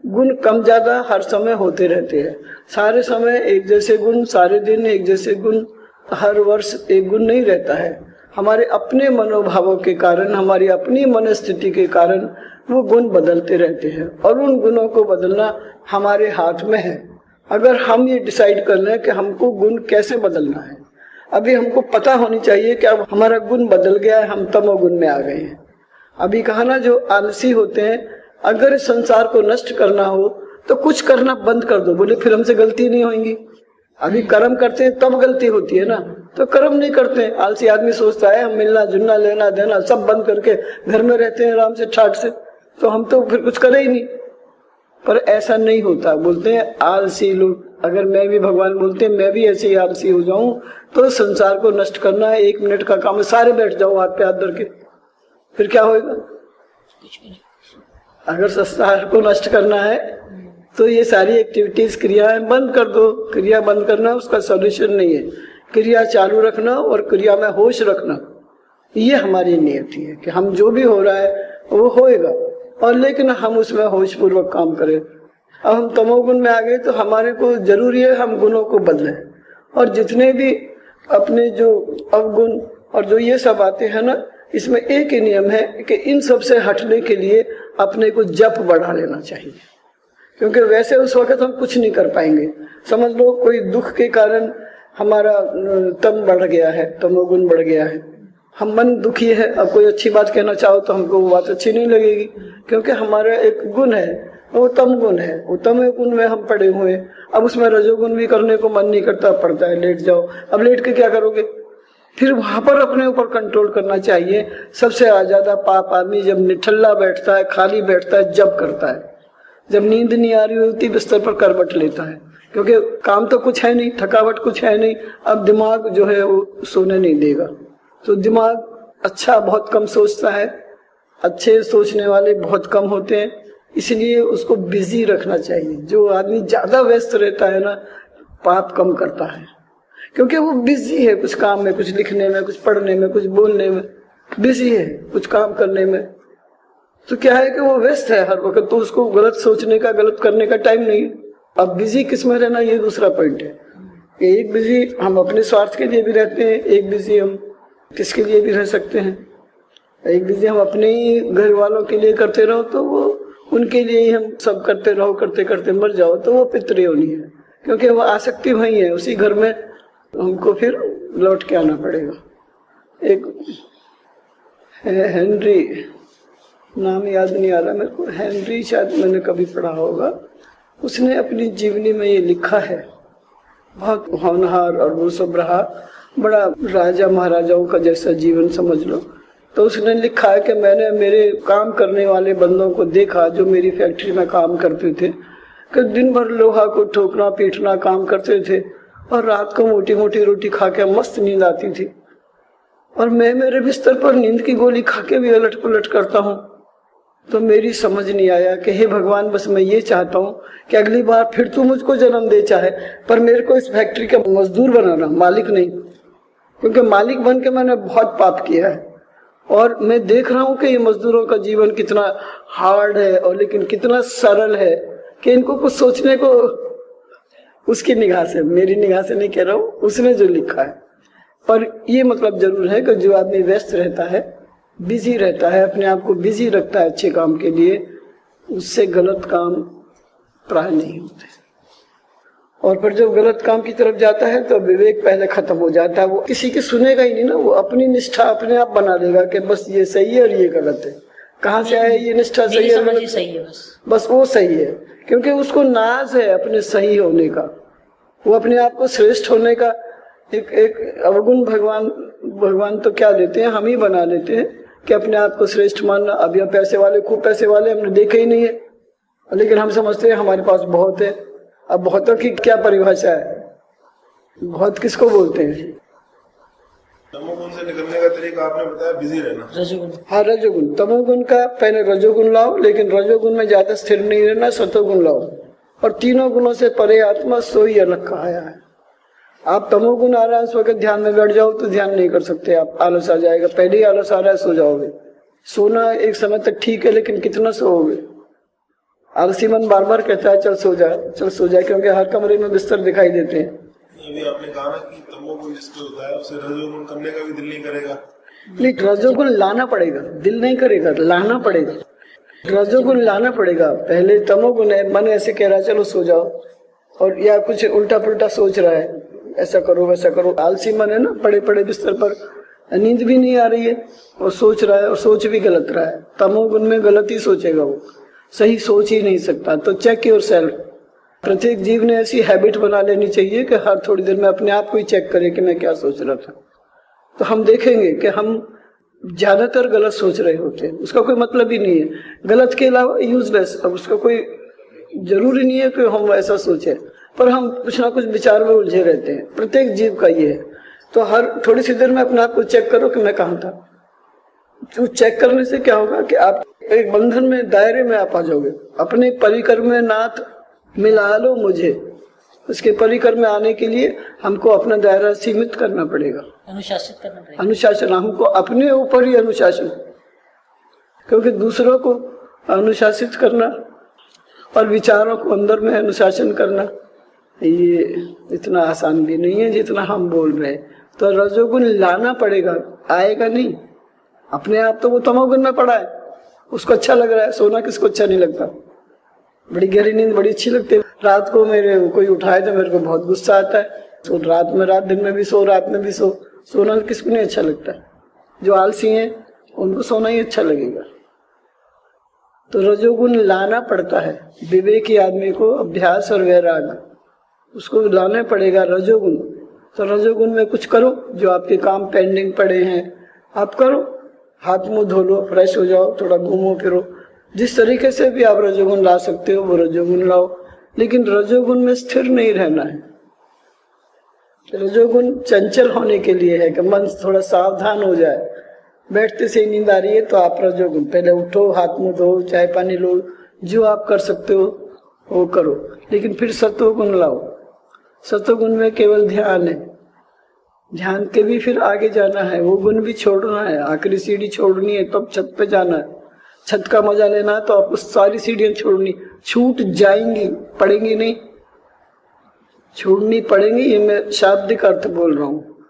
S1: गुण कम ज्यादा हर समय होते रहते हैं, सारे समय एक जैसे गुण, सारे दिन एक जैसे गुण, हर वर्ष एक गुण नहीं रहता है। हमारे अपने मनोभावों के कारण, हमारी अपनी मनस्थिति के कारण वो गुण बदलते रहते हैं, और उन गुणों को बदलना हमारे हाथ में है। अगर हम ये डिसाइड कर लें कि हमको गुण कैसे बदलना है, अभी हमको पता होनी चाहिए कि अब हमारा गुण बदल गया है, हम तमोगुण में आ गए हैं। अभी कहा ना, जो आलसी होते हैं, अगर इस संसार को नष्ट करना हो तो कुछ करना बंद कर दो, बोले फिर हमसे गलती नहीं होगी। अभी कर्म करते हैं तब गलती होती है ना, तो कर्म नहीं करते हैं। आलसी आदमी सोचता है हम मिलना जुलना लेना देना सब बंद करके घर में रहते हैं आराम से ठाट से, तो हम तो फिर कुछ करे ही नहीं। पर ऐसा नहीं होता, बोलते हैं आलसी लोग। अगर मैं भी, भगवान बोलते हैं मैं भी ऐसे ही आलसी हो जाऊं तो संसार को नष्ट करना है 1 मिनट का काम है, सारे बैठ जाओ हाथ पे हाथ धर के, फिर क्या होगा? अगर संसार को नष्ट करना है तो ये सारी एक्टिविटीज, क्रियाएं बंद कर दो। क्रिया बंद करना उसका सॉल्यूशन नहीं है, क्रिया चालू रखना और क्रिया में होश रखना, ये हमारी नियति है कि हम जो भी हो रहा है वो होएगा, और लेकिन हम उसमें होश पूर्वक काम करें। अब हम तमोगुण में आ गए तो हमारे को जरूरी है हम गुणों को बदलें, और जितने भी अपने जो अवगुण और जो ये सब आते हैं ना, इसमें एक ही नियम है कि इन सब से हटने के लिए अपने को जप बढ़ा लेना चाहिए, क्योंकि वैसे उस वक्त हम कुछ नहीं कर पाएंगे। समझ लो कोई दुख के कारण हमारा तम बढ़ गया है, तमोगुण बढ़ गया है, हम मन दुखी है, अब कोई अच्छी बात कहना चाहो तो हमको वो बात अच्छी नहीं लगेगी, क्योंकि हमारा एक गुण है वो तम गुण है, वो तम गुण में हम पड़े हुए। अब उसमें रजोगुण भी करने को मन नहीं करता, पड़ता है लेट जाओ। अब लेट के क्या करोगे? फिर वहां पर अपने ऊपर कंट्रोल करना चाहिए। सबसे ज्यादा पाप आदमी जब निठल्ला बैठता है, खाली बैठता है, जब करता है, जब नींद नहीं आ रही होती बिस्तर पर करवट लेता है, क्योंकि काम तो कुछ है नहीं, थकावट कुछ है नहीं, अब दिमाग जो है वो सोने नहीं देगा। तो दिमाग अच्छा बहुत कम सोचता है, अच्छे सोचने वाले बहुत कम होते हैं, इसलिए उसको बिजी रखना चाहिए। जो आदमी ज्यादा व्यस्त रहता है ना, पाप कम करता है, क्योंकि वो बिजी है कुछ काम में, कुछ लिखने में, कुछ पढ़ने में, कुछ बोलने में, बिजी है कुछ काम करने में। तो क्या है कि वो व्यस्त है हर वक्त, तो उसको गलत सोचने का, गलत करने का टाइम नहीं। अब बिजी किस में रहना, ये दूसरा पॉइंट है। एक बिजी हम अपने स्वार्थ के लिए भी रहते हैं, एक बिजी हम किसके लिए भी रह सकते हैं। एक बिजी हम अपने ही घर वालों के लिए करते रहो तो वो उनके लिए ही हम सब करते रहो, करते करते मर जाओ तो वो पितृयोनि है, क्योंकि वो आसक्ति वही है, उसी घर में हमको फिर लौट के आना पड़ेगा। एक हेनरी, नाम याद नहीं आ रहा मेरे को, हेनरी शायद मैंने कभी पढ़ा होगा, उसने अपनी जीवनी में ये लिखा है, बहुत होनहार और वो सब रहा, बड़ा राजा महाराजाओं का जैसा जीवन समझ लो। तो उसने लिखा है कि मैंने मेरे काम करने वाले बंदों को देखा जो मेरी फैक्ट्री में काम करते थे, कि दिन भर लोहा को ठोकना पीटना काम करते थे, और रात को मोटी मोटी रोटी खा के मस्त नींद आती थी, और मैं मेरे बिस्तर पर नींद की गोली खा के भी उलट पुलट करता हूँ। तो मेरी समझ नहीं आया कि हे भगवान, बस मैं ये चाहता हूँ कि अगली बार फिर तू मुझको जन्म दे, चाहे पर मेरे को इस फैक्ट्री का मजदूर बनाना, मालिक नहीं, क्योंकि मालिक बन के मैंने बहुत पाप किया है, और मैं देख रहा हूँ कि ये मजदूरों का जीवन कितना हार्ड है, और लेकिन कितना सरल है कि इनको कुछ सोचने को, उसकी निगाह से, मेरी निगाह से नहीं कह रहा हूँ, उसने जो लिखा है। पर ये मतलब जरूर है कि जो आदमी व्यस्त रहता है, बिजी रहता है, अपने आप को बिजी रखता है अच्छे काम के लिए, उससे गलत काम प्राय नहीं होते। और फिर जब गलत काम की तरफ जाता है तो विवेक पहले खत्म हो जाता है, वो किसी की सुनेगा ही नहीं ना, वो अपनी निष्ठा अपने आप बना देगा कि बस ये सही है और ये गलत है। कहाँ से आया ये निष्ठा, सही है,
S2: सही है,
S1: बस वो सही है, क्योंकि उसको नाज है अपने सही होने का, वो अपने आप को श्रेष्ठ होने का एक अवगुण भगवान तो क्या देते हैं, हम ही बना लेते हैं कि अपने आप को श्रेष्ठ मानना। अब यह पैसे वाले, खूब पैसे वाले हमने देखे ही नहीं है, लेकिन हम समझते हैं हमारे पास बहुत है। अब बहुतों की क्या परिभाषा है, बहुत किसको बोलते हैं?
S3: तमोगुण से निकलने का तरीका आपने बताया बिजी रहना,
S2: रजोगुण।
S1: हाँ, रजोगुण। तमोगुण का पहले रजोगुण लाओ, लेकिन रजोगुण में ज्यादा स्थिर नहीं रहना, सतोगुण लाओ। और तीनों गुणों से परे आत्मा, सोई अलग कहाया है। आप तमोगुण आ रहा है, उस वक्त ध्यान में बैठ जाओ तो ध्यान नहीं कर सकते आप, आलस आ जाएगा। पहले ही आलस आ रहा है, सो जाओगे। सोना एक समय तक ठीक है, लेकिन कितना सोओगे? आलसी मन बार बार कहता है चल सो जाए, चल सो जाए, क्योंकि हर कमरे में बिस्तर दिखाई देते हैं।
S3: अभी आपने कहा ना कि तमोगुण जिसको होता है उसे रजोगुण करने का भी दिल नहीं करेगा।
S1: नहीं, रजोगुण लाना पड़ेगा, दिल नहीं करेगा, लाना पड़ेगा। रजोगुण लाना पड़ेगा। पहले तमोगुण है, मन ऐसे कह रहा है चलो सो जाओ, और या कुछ उल्टा पुल्टा सोच रहा है, ऐसा करो वैसा करो। आलसी मन है ना, पड़े पड़े बिस्तर पर, नींद भी नहीं आ रही है और सोच रहा है, और सोच भी गलत रहा है। तमोगुण में गलत ही सोचेगा, वो सही सोच ही नहीं सकता। तो चेक योर सेल्फ। प्रत्येक जीव ने ऐसी हैबिट बना लेनी चाहिए कि हर थोड़ी देर में अपने आप को ही चेक करे कि मैं क्या सोच रहा था। तो हम देखेंगे कि हम ज्यादातर गलत सोच रहे होते हैं, उसका कोई मतलब ही नहीं है। गलत के अलावा यूजलेस, अब उसका कोई जरूरी नहीं है कि हम ऐसा सोचे, पर हम कुछ ना कुछ विचार में उलझे रहते हैं। प्रत्येक जीव का ये है। तो हर थोड़ी सी देर में अपने आप को चेक करो कि मैं कहाँ था। तो चेक करने से क्या होगा कि आप एक बंधन में, दायरे में आप आ जाओगे। अपने परिकर में नाथ मिला लो मुझे। उसके परिकर में आने के लिए हमको अपना दायरा सीमित करना पड़ेगा,
S2: अनुशासित करना पड़ेगा।
S1: अनुशासन, हमको अपने ऊपर ही अनुशासन, क्योंकि दूसरों को अनुशासित करना और विचारों को अंदर में अनुशासन करना ये इतना आसान भी नहीं है जितना हम बोल रहे हैं। तो रजोगुण लाना पड़ेगा, आएगा नहीं अपने आप। तो वो तमोगुण में पड़ा है, उसको अच्छा लग रहा है। सोना किसको अच्छा नहीं लगता? बड़ी गहरी नींद बड़ी अच्छी लगती है। रात को मेरे कोई उठाए तो मेरे को बहुत गुस्सा आता है। तो रात में, रात दिन में भी सो, रात में भी सो। सोना किसको नहीं अच्छा लगता? जो आलसी हैं उनको सोना ही अच्छा लगेगा। तो रजोगुण लाना पड़ता है। विवेकी आदमी को अभ्यास और वैराग, उसको लाना पड़ेगा रजोगुण। तो रजोगुण में कुछ करो, जो आपके काम पेंडिंग पड़े हैं आप करो। हाथ मुंह धो लो, फ्रेश हो जाओ, थोड़ा घूमो फिरो। जिस तरीके से भी आप रजोगुण ला सकते हो वो रजोगुण लाओ, लेकिन रजोगुण में स्थिर नहीं रहना है। रजोगुण चंचल होने के लिए है कि मन थोड़ा सावधान हो जाए। बैठते से नींद आ रही है तो आप रजोगुण, पहले उठो, हाथ मुंह धो, चाय पानी लो, जो आप कर सकते हो वो करो, लेकिन फिर सत्वगुण लाओ। सत्वगुण में केवल ध्यान है, ध्यान के भी फिर आगे जाना है, वो गुण भी छोड़ना है। आखिरी सीढ़ी छोड़नी है तब छत पे जाना है। छत का मजा लेना है तो आपको सारी सीढ़ियां छोड़नी, छूट जाएंगी, पड़ेंगी नहीं, छोड़नी पड़ेंगी। ये मैं शाब्दिक अर्थ बोल रहा हूँ,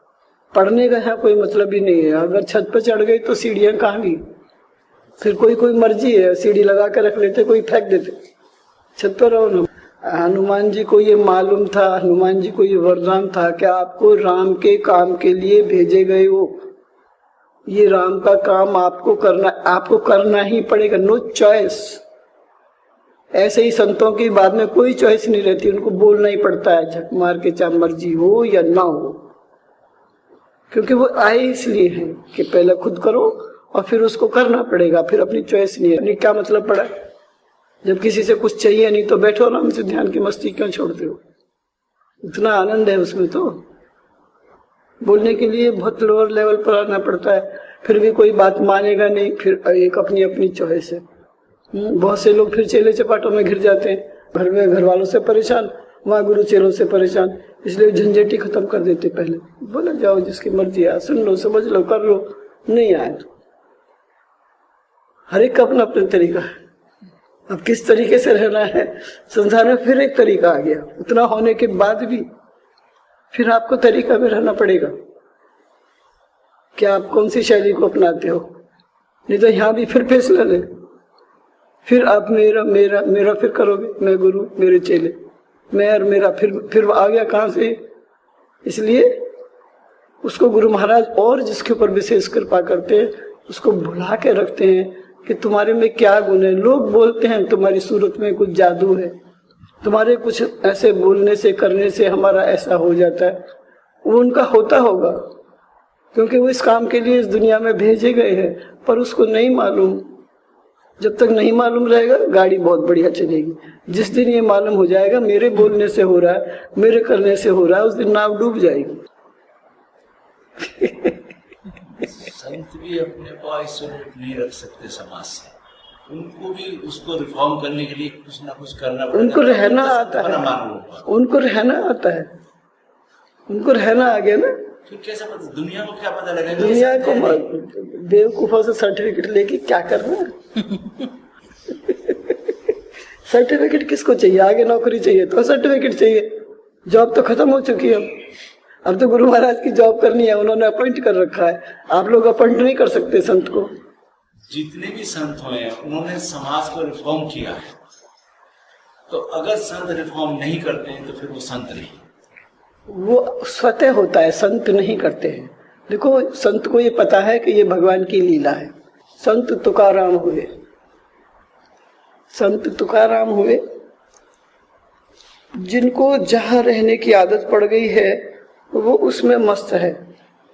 S1: पढ़ने का यहाँ कोई मतलब ही नहीं है। अगर छत पे चढ़ गई तो सीढ़ियां कहाँ गई? फिर कोई मर्जी है, सीढ़ी लगा के रख लेते, कोई फेंक देते। छत पर रहो ना। हनुमान जी को ये मालूम था, हनुमान जी को ये वरदान था कि आपको राम के काम के लिए भेजे गए हो। ये राम का काम आपको करना ही पड़ेगा, नो चॉइस। ऐसे ही संतों की बाद में कोई चॉइस नहीं रहती, उनको बोलना ही पड़ता है झक मार के, चाहे मर्जी हो या ना हो, क्योंकि वो आए इसलिए हैं कि पहले खुद करो और फिर उसको करना पड़ेगा। फिर अपनी चॉइस नहीं है। क्या मतलब पड़ा? जब किसी से कुछ चाहिए नहीं तो बैठो आराम से, ध्यान की मस्ती क्यों छोड़ते हो? इतना आनंद है उसमें। तो बोलने के लिए बहुत लोअर लेवल पर आना पड़ता है, फिर भी कोई बात मानेगा नहीं। फिर एक अपनी अपनी चॉइस है। बहुत से लोग फिर चेले चपाटों में घिर जाते हैं, घर में घर वालों से परेशान, वहाँ गुरु चेलों से परेशान, इसलिए झंझट ही खत्म कर देते। पहले बोला जाओ जिसकी मर्जी है, सुन लो, समझ लो, कर लो, नहीं आए तो हर एक का अपना अपना तरीका है। अब किस तरीके से रहना है संसार में, फिर एक तरीका आ गया। उतना होने के बाद भी फिर आपको तरीका में रहना पड़ेगा कि आप कौन सी शैली को अपनाते हो। नहीं तो यहाँ भी फिर फैसला ले, फिर आप मेरा मेरा मेरा फिर करोगे, मैं गुरु, मेरे चेले, मैं और मेरा, फिर आ गया कहाँ से? इसलिए उसको गुरु महाराज और जिसके ऊपर विशेष कृपा करते हैं उसको भुला के रखते हैं कि तुम्हारे में क्या गुण है। लोग बोलते हैं तुम्हारी सूरत में कुछ जादू है, तुम्हारे कुछ ऐसे बोलने से करने से हमारा ऐसा हो जाता है। वो उनका होता होगा, क्योंकि वो इस काम के लिए इस दुनिया में भेजे गए हैं, पर उसको नहीं मालूम। जब तक नहीं मालूम रहेगा गाड़ी बहुत बढ़िया चलेगी। जिस दिन ये मालूम हो जाएगा मेरे बोलने से हो रहा है, मेरे करने से हो रहा है, उस दिन नाव डूब जाएगी।
S4: संत भी अपने को आइसोलेट नहीं रख सकते समाज से, उनको भी उसको रिफॉर्म करने के लिए कुछ ना कुछ करना पड़ेगा।
S1: उनको रहना आता है, उनको रहना आता है, उनको रहना आ गया ना।
S4: फिर कैसे पता, दुनिया को क्या पता लगेगा?
S1: दुनिया को बेवकूफों से सर्टिफिकेट लेके क्या करना है? सर्टिफिकेट किसको चाहिए? आगे नौकरी चाहिए तो सर्टिफिकेट चाहिए। जॉब तो खत्म हो चुकी है, अब तो गुरु महाराज की जॉब करनी है, उन्होंने अपॉइंट कर रखा है। आप लोग अपॉइंट नहीं कर सकते संत को।
S4: जितने भी संत हुए हैं उन्होंने समाज को रिफॉर्म किया है, तो अगर संत रिफॉर्म नहीं करते हैं तो फिर वो संत नहीं।
S1: वो स्वतः होता है, संत नहीं करते हैं। देखो संत को ये पता है कि ये भगवान की लीला है। संत तुकाराम हुए, संत तुकाराम हुए, जिनको जहां रहने की आदत पड़ गई है वो उसमें मस्त है।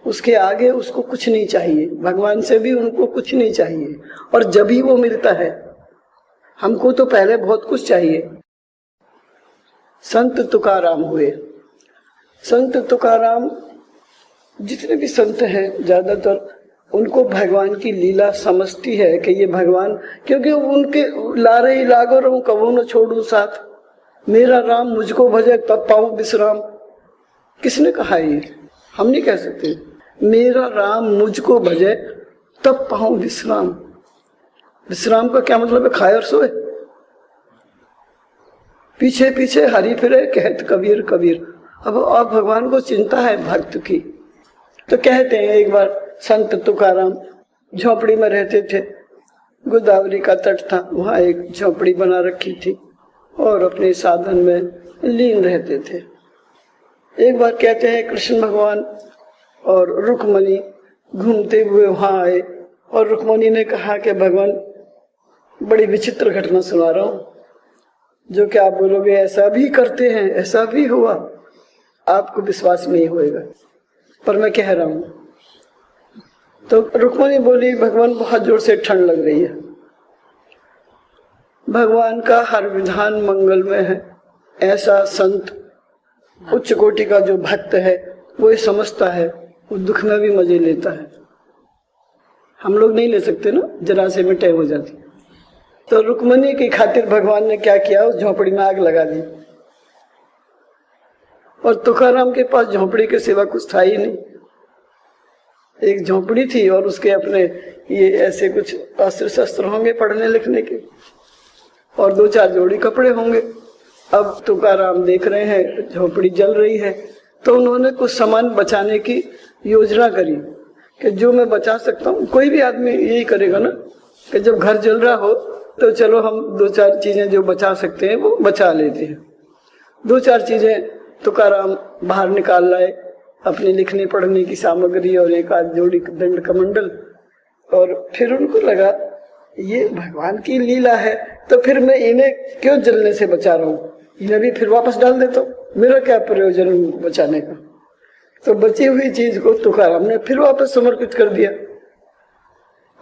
S1: उसके आगे उसको कुछ नहीं चाहिए, भगवान से भी उनको कुछ नहीं चाहिए। और जब ही वो मिलता है, हमको तो पहले बहुत कुछ चाहिए। संत तुकाराम हुए। संत तुकाराम, जितने भी संत हैं ज्यादातर उनको भगवान की लीला समझती है कि ये भगवान, क्योंकि उनके लारे ही लागो रहूं कबो न छोड़ू साथ, मेरा राम मुझको भजे तब पाऊं विश्राम। किसने कहा ये? हम नहीं कह सकते। मेरा राम मुझको भजे तब पाऊं विश्राम। विश्राम का क्या मतलब है? खाए और सोए। पीछे पीछे हरी फिरे कहत कबीर कबीर। अब भगवान को चिंता है भक्त की। तो कहते हैं एक बार संत तुकाराम झोपड़ी में रहते थे, गोदावरी का तट था, वहां एक झोपड़ी बना रखी थी और अपने साधन में लीन रहते थे। एक बार कहते हैं कृष्ण भगवान और रुक्मणी घूमते हुए वहां आए और रुक्मणी ने कहा कि भगवान बड़ी विचित्र घटना सुना रहा हूं, जो कि आप बोलोगे ऐसा भी करते हैं, ऐसा भी हुआ, आपको विश्वास नहीं होएगा, पर मैं कह रहा हूं। तो रुक्मणी बोली भगवान बहुत जोर से ठंड लग रही है। भगवान का हर विधान मंगल में है। ऐसा संत उच्च कोटि का जो भक्त है वो ये समझता है, वो दुख में भी मजे लेता है। हम लोग नहीं ले सकते ना, जरा से में टैम हो जाती। तो रुक्मणी की खातिर भगवान ने क्या किया, उस झोपड़ी में आग लगा दी। और तुकाराम के पास झोपड़ी के सिवा कुछ था ही नहीं। एक झोपड़ी थी और उसके अपने ये ऐसे कुछ अस्त्र शस्त्र होंगे पढ़ने लिखने के, और 2-4 जोड़ी कपड़े होंगे। अब तुकाराम देख रहे हैं झोपड़ी जल रही है, तो उन्होंने कुछ सामान बचाने की योजना करी कि जो मैं बचा सकता हूँ। कोई भी आदमी यही करेगा ना कि जब घर जल रहा हो तो चलो हम 2-4 चीजें जो बचा सकते हैं वो बचा लेते हैं। 2-4 चीजें तुकाराम बाहर निकाल लाए, अपनी लिखने पढ़ने की सामग्री और 1-8 जोड़ी दंड कमंडल। और फिर उनको लगा ये भगवान की लीला है, तो फिर मैं इन्हें क्यों जलने से बचा रहा हूँ, इन्हें भी फिर वापस डाल देता हूँ, मेरा क्या प्रयोजन बचाने का। तो बची हुई चीज को तुकाराम ने फिर वापस समर्पित कर दिया।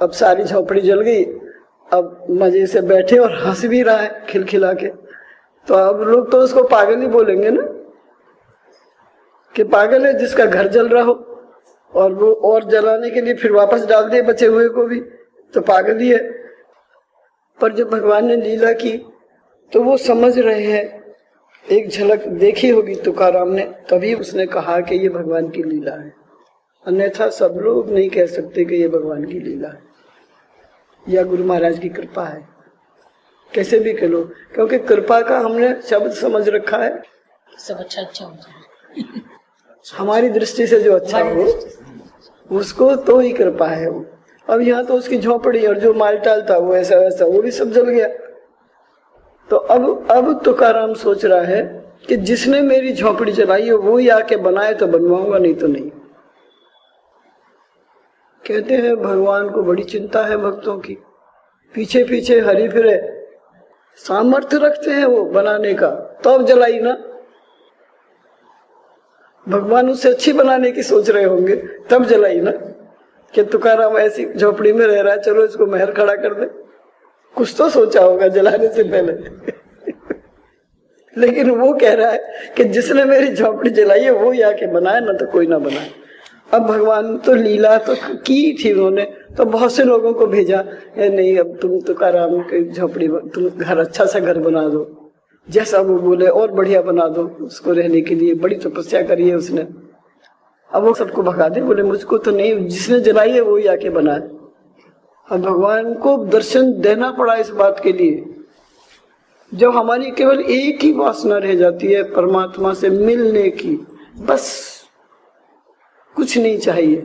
S1: अब सारी झोपड़ी जल गई, अब मजे से बैठे और हंस भी रहा है खिलखिला के। तो अब लोग तो उसको पागल ही बोलेंगे ना, कि पागल है जिसका घर जल रहा हो और वो और जलाने के लिए फिर वापस डाल दे बचे हुए को भी, तो पागल ही है। पर जब भगवान ने लीला की तो वो समझ रहे हैं, एक झलक देखी होगी तुकाराम ने, तभी उसने कहा कि ये भगवान की लीला है। अन्यथा सब लोग नहीं कह सकते कि ये भगवान की लीला है या गुरु महाराज की कृपा है। कैसे भी कह लो, क्योंकि कृपा का हमने शब्द समझ रखा है
S2: सब अच्छा होता है।
S1: हमारी दृष्टि से जो अच्छा हो उसको तो ही कृपा है वो। अब यहाँ तो उसकी झोपड़ी और जो मालटाल था वो ऐसा वैसा वो भी सब जल गया। तो अब तुकाराम सोच रहा है कि जिसने मेरी झोपड़ी जलाई हो वो ही आके बनाए तो बनवाऊंगा, नहीं तो नहीं। कहते हैं भगवान को बड़ी चिंता है भक्तों की, पीछे पीछे हरी फिरे सामर्थ्य रखते हैं वो बनाने का, तो अब जलाई ना। भगवान उससे अच्छी बनाने की सोच रहे होंगे, तब जलाई ना कि तुकाराम ऐसी झोपड़ी में रह रहा है, चलो इसको महल खड़ा कर दे। कुछ तो सोचा होगा जलाने से पहले। लेकिन वो कह रहा है कि जिसने मेरी झोपड़ी जलाई है वो ही आके बनाए, ना तो कोई ना बनाए। अब भगवान तो लीला तो की थी उन्होंने, तो बहुत से लोगों को भेजा, नहीं अब तुम तुकाराम की झोपड़ी, तुम घर अच्छा सा घर बना दो, जैसा वो बोले और बढ़िया बना दो उसको रहने के लिए। बड़ी तपस्या करी है उसने। अब वो सबको भगा दे, बोले मुझको तो नहीं, जिसने जलाई है वो ही आके बनाए। अब भगवान को दर्शन देना पड़ा इस बात के लिए, जब हमारी केवल एक ही वासना रह जाती है परमात्मा से मिलने की, बस कुछ नहीं चाहिए,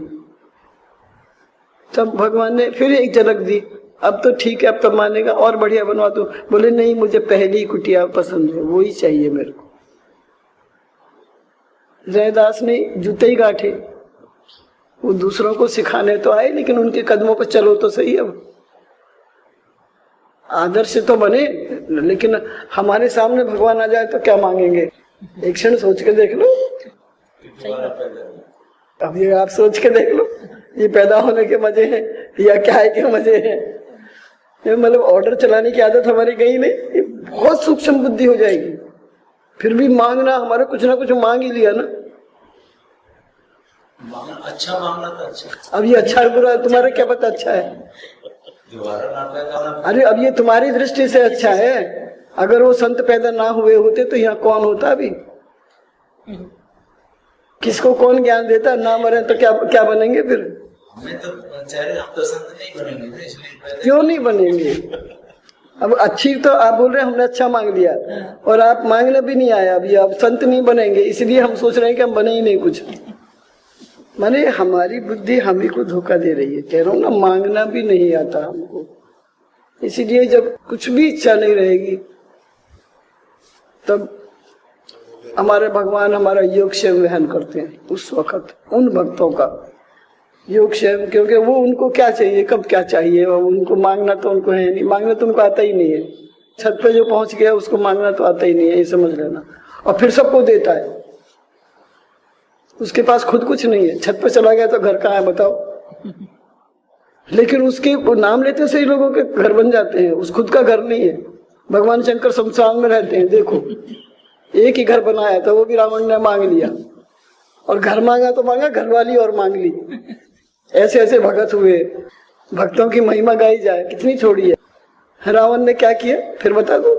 S1: तब भगवान ने फिर एक झलक दी। अब तो ठीक है, अब तो मानेगा, और बढ़िया बनवा दो। बोले नहीं, मुझे पहली कुटिया पसंद है, वो ही चाहिए मेरे को। जयदास ने जूते ही गांठे, वो दूसरों को सिखाने तो आए, लेकिन उनके कदमों पर चलो तो सही। अब आदर्श तो बने, लेकिन हमारे सामने भगवान आ जाए तो क्या मांगेंगे? एक क्षण सोच के देख लो। अब ये आप सोच के देख लो, ये पैदा होने के मजे हैं या क्या है के मजे हैं। मतलब ऑर्डर चलाने की आदत हमारी गई नहीं, ये बहुत सूक्ष्म बुद्धि हो जाएगी। फिर भी मांगना, हमारे कुछ ना कुछ मांग ही लिया ना।
S4: अच्छा मांगना तो अच्छा।
S1: अब ये अच्छा है बुरा, तुम्हारे क्या पता अच्छा है? अरे अब ये तुम्हारी दृष्टि से अच्छा है, अगर वो संत पैदा ना हुए होते तो यहाँ कौन होता अभी? किसको कौन ज्ञान देता? ना मरे तो क्या क्या बनेंगे फिर?
S4: हमें तो हम तो संत नहीं बनेंगे, इसलिए
S1: क्यों नहीं बनेंगे? अब अच्छी तो आप बोल रहे हैं हमने अच्छा मांग लिया, और आप मांगने भी नहीं आया अभी, आप संत नहीं बनेंगे, इसलिए हम सोच रहे हैं कि हम बने ही नहीं कुछ। माने हमारी बुद्धि हम ही को धोखा दे रही है। कह रहा हूँ ना, मांगना भी नहीं आता हमको। इसीलिए जब कुछ भी इच्छा नहीं रहेगी, तब हमारे भगवान हमारा योगक्षेम वहन करते हैं। उस वक्त उन भक्तों का योगक्षेम, क्योंकि वो उनको क्या चाहिए, कब क्या चाहिए, वो उनको मांगना तो उनको है नहीं, मांगना तो उनको आता ही नहीं है। छत पे जो पहुंच गया उसको मांगना तो आता ही नहीं है, ये समझ लेना। और फिर सबको देता है, उसके पास खुद कुछ नहीं है। छत पे चला गया तो घर कहाँ है बताओ? लेकिन उसके नाम लेते से ही लोगों के घर बन जाते हैं, उस खुद का घर नहीं है। भगवान शंकर शमशान में रहते हैं, देखो एक ही घर बनाया था, वो भी रावण ने मांग लिया। और घर मांगा तो मांगा, घरवाली और मांग ली। ऐसे ऐसे भगत हुए। भक्तों की महिमा गाई जाए, कितनी छोड़ी है। रावण ने क्या किया फिर बता दो?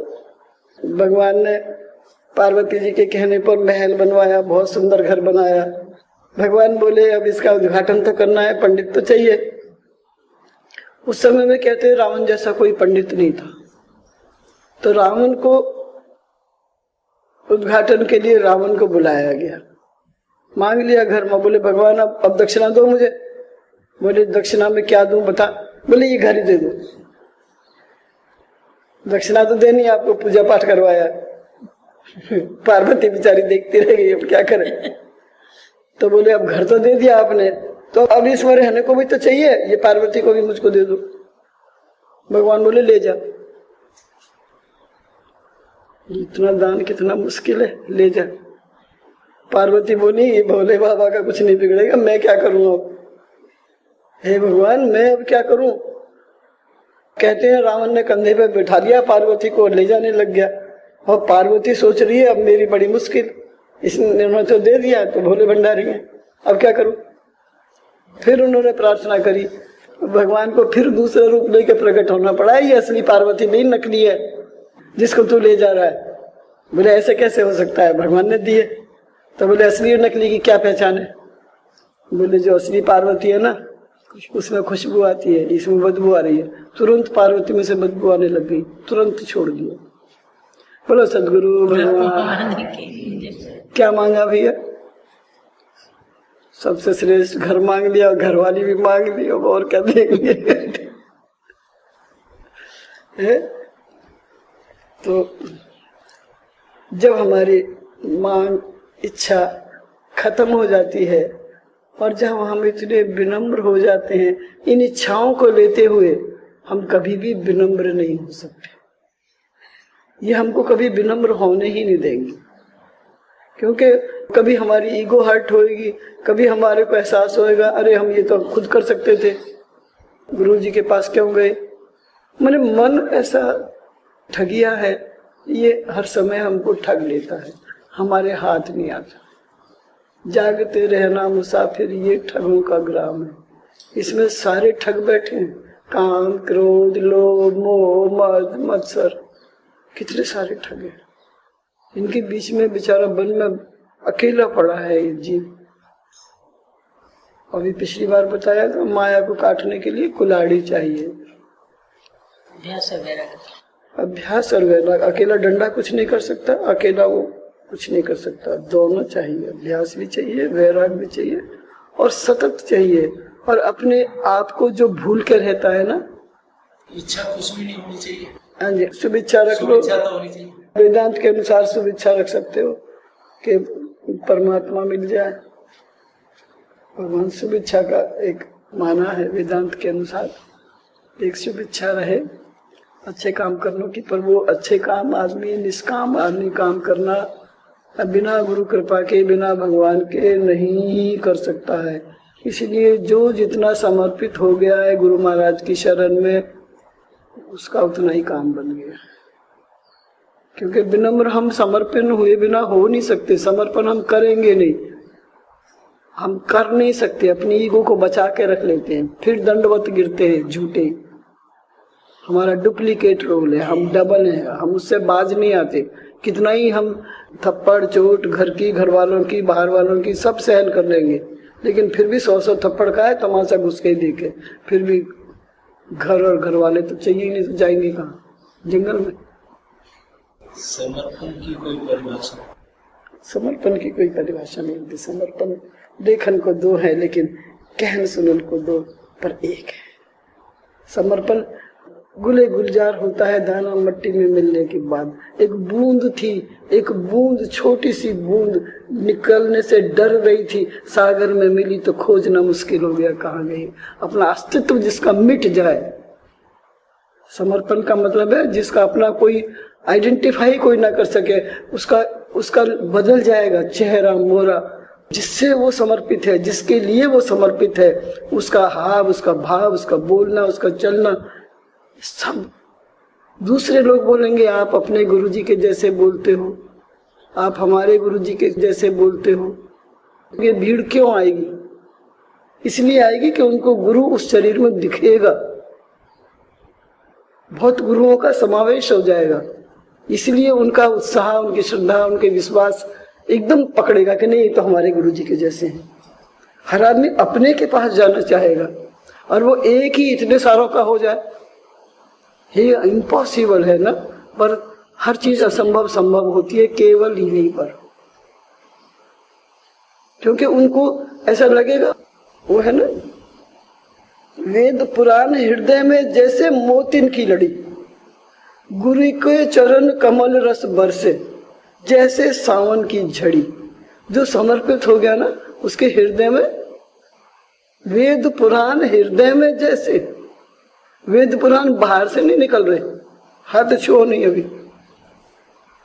S1: भगवान ने पार्वती जी के कहने पर महल बनवाया, बहुत सुंदर घर बनाया। भगवान बोले अब इसका उद्घाटन तो करना है, पंडित तो चाहिए। उस समय में कहते हैं रावण जैसा कोई पंडित नहीं था, तो रावण को उद्घाटन के लिए रावण को बुलाया गया। मांग लिया घर में, बोले भगवान अब दक्षिणा दो मुझे। बोले दक्षिणा में क्या दूं बता? बोले ये घर ही दे दो। दक्षिणा तो देनी, आपको पूजा पाठ करवाया। पार्वती बेचारी देखती रह गई, अब क्या करे। तो बोले अब घर तो दे दिया आपने, तो अब इसमें रहने को भी तो चाहिए, ये पार्वती को भी मुझको दे दो। भगवान बोले ले जा। इतना दान कितना मुश्किल है, ले जा। पार्वती बोली ये भोले बाबा का कुछ नहीं बिगड़ेगा, मैं क्या करूं अब? हे भगवान मैं अब क्या करूं? कहते हैं रावण ने कंधे पे बैठा लिया पार्वती को, ले जाने लग गया। और पार्वती सोच रही है अब मेरी बड़ी मुश्किल, इसने तो दे दिया, तो भोले भंडारी है, अब क्या करूं? फिर उन्होंने प्रार्थना करी, भगवान को फिर दूसरा रूप लेके प्रकट होना पड़ा। ये असली पार्वती नहीं, नकली है जिसको तू ले जा रहा है। बोले ऐसे कैसे हो सकता है, भगवान ने दिए। तो बोले असली और नकली की क्या पहचान है? बोले जो असली पार्वती है ना, उसमें खुशबू आती है, इसमें बदबू आ रही है। तुरंत पार्वती में से बदबू आने लग गई, तुरंत छोड़ दिया। बोलो सदगुरु भगवान। क्या मांगा भैया? सबसे श्रेष्ठ घर मांग लिया, घर वाली भी मांग ली, और क्या देंगे? तो जब हमारी मांग इच्छा खत्म हो जाती है, और जब हम इतने विनम्र हो जाते हैं, इन इच्छाओं को लेते हुए हम कभी भी विनम्र नहीं हो सकते। ये हमको कभी विनम्र होने ही नहीं देंगे, क्योंकि कभी हमारी ईगो हर्ट होएगी, कभी हमारे को एहसास होएगा अरे हम ये तो खुद कर सकते थे, गुरुजी के पास क्यों गए। मैंने मन ऐसा ठगिया है, ये हर समय हमको ठग लेता है, हमारे हाथ नहीं आता। जागते रहना मुसाफिर ये ठगों का ग्राम है, इसमें सारे ठग बैठे हैं, काम क्रोध लोभ मोह मद मत्सर, कितने सारे ठग हैं। इनके बीच में बेचारा वन में अकेला पड़ा है ये जीव। अभी पिछली बार बताया था माया को काटने के लिए कुल्हाड़ी चाहिए, अभ्यास और वैराग। अकेला डंडा कुछ नहीं कर सकता, अकेला वो कुछ नहीं कर सकता, दोनों चाहिए, अभ्यास भी चाहिए, वैराग भी चाहिए और सतत चाहिए। और अपने आप को जो भूल के रहता है ना,
S4: इच्छा कुछ भी नहीं होनी चाहिए।
S1: हाँ जी, शुभ इच्छा रख लो, वेदांत के अनुसार शुभ इच्छा रख सकते हो कि परमात्मा मिल जाए। भगवान शुभ इच्छा का एक माना है वेदांत के अनुसार, एक शुभ इच्छा रहे अच्छे काम करने की, पर वो अच्छे काम आदमी निष्काम आदमी काम करना बिना गुरु कृपा के बिना भगवान के नहीं कर सकता है। इसलिए जो जितना समर्पित हो गया है गुरु महाराज की शरण में, उसका उतना ही काम बन गया। क्योंकि विनम्र हम समर्पण हुए बिना हो नहीं सकते, समर्पण हम करेंगे नहीं, हम कर नहीं सकते, अपनी ईगो को बचा के रख लेते हैं, फिर दंडवत गिरते हैं झूठे। हमारा डुप्लीकेट रोल है, हम डबल हैं, हम उससे बाज नहीं आते। कितना ही हम थप्पड़ चोट घर की, घर वालों की, बाहर वालों की सब सहन कर लेंगे, लेकिन फिर भी 100 थप्पड़ का है तमाशा घुस के ही देखे, फिर भी घर और घर वाले तो चाहिए ही नहीं, तो जाएंगे कहाँ, जंगल में।
S4: समर्पण की कोई परिभाषा,
S1: समर्पण की कोई परिभाषा नहीं होती। समर्पण देखन को दो है, लेकिन कहन सुनन को दो पर एक है। समर्पण गुले गुलजार होता है दाना मट्टी में मिलने के बाद। एक बूंद थी, एक बूंद, छोटी सी बूंद निकलने से डर रही थी, सागर में मिली तो खोजना मुश्किल हो गया कहाँ गई। अपना अस्तित्व जिसका मिट जाए, समर्पण का मतलब है जिसका अपना कोई आइडेंटिफाई कोई ना कर सके, उसका बदल जाएगा चेहरा मोहरा। जिससे वो समर्पित है, जिसके लिए वो समर्पित है, उसका हाव, उसका भाव, उसका बोलना, उसका चलना, सब दूसरे लोग बोलेंगे आप अपने गुरुजी के जैसे बोलते हो, आप हमारे गुरुजी के जैसे बोलते हो। ये भीड़ क्यों आएगी? इसलिए आएगी कि उनको गुरु उस शरीर में दिखेगा, बहुत गुरुओं का समावेश हो जाएगा। इसलिए उनका उत्साह, उनकी श्रद्धा, उनके विश्वास एकदम पकड़ेगा कि नहीं ये तो हमारे गुरुजी के जैसे हैं। हर आदमी अपने के पास जाना चाहेगा, और वो एक ही इतने सारों का हो जाए, ये इम्पॉसिबल है ना। पर हर चीज असंभव संभव होती है केवल यहीं पर, क्योंकि उनको ऐसा लगेगा, वो है ना, वेद पुराण हृदय में जैसे मोतिन की लड़ी, गुरु के चरण कमल रस बरसे जैसे सावन की झड़ी। जो समर्पित हो गया ना, उसके हृदय में वेद पुराण, हृदय में जैसे वेद पुराण बाहर से नहीं निकल रहे, हाथ छुओ नहीं अभी,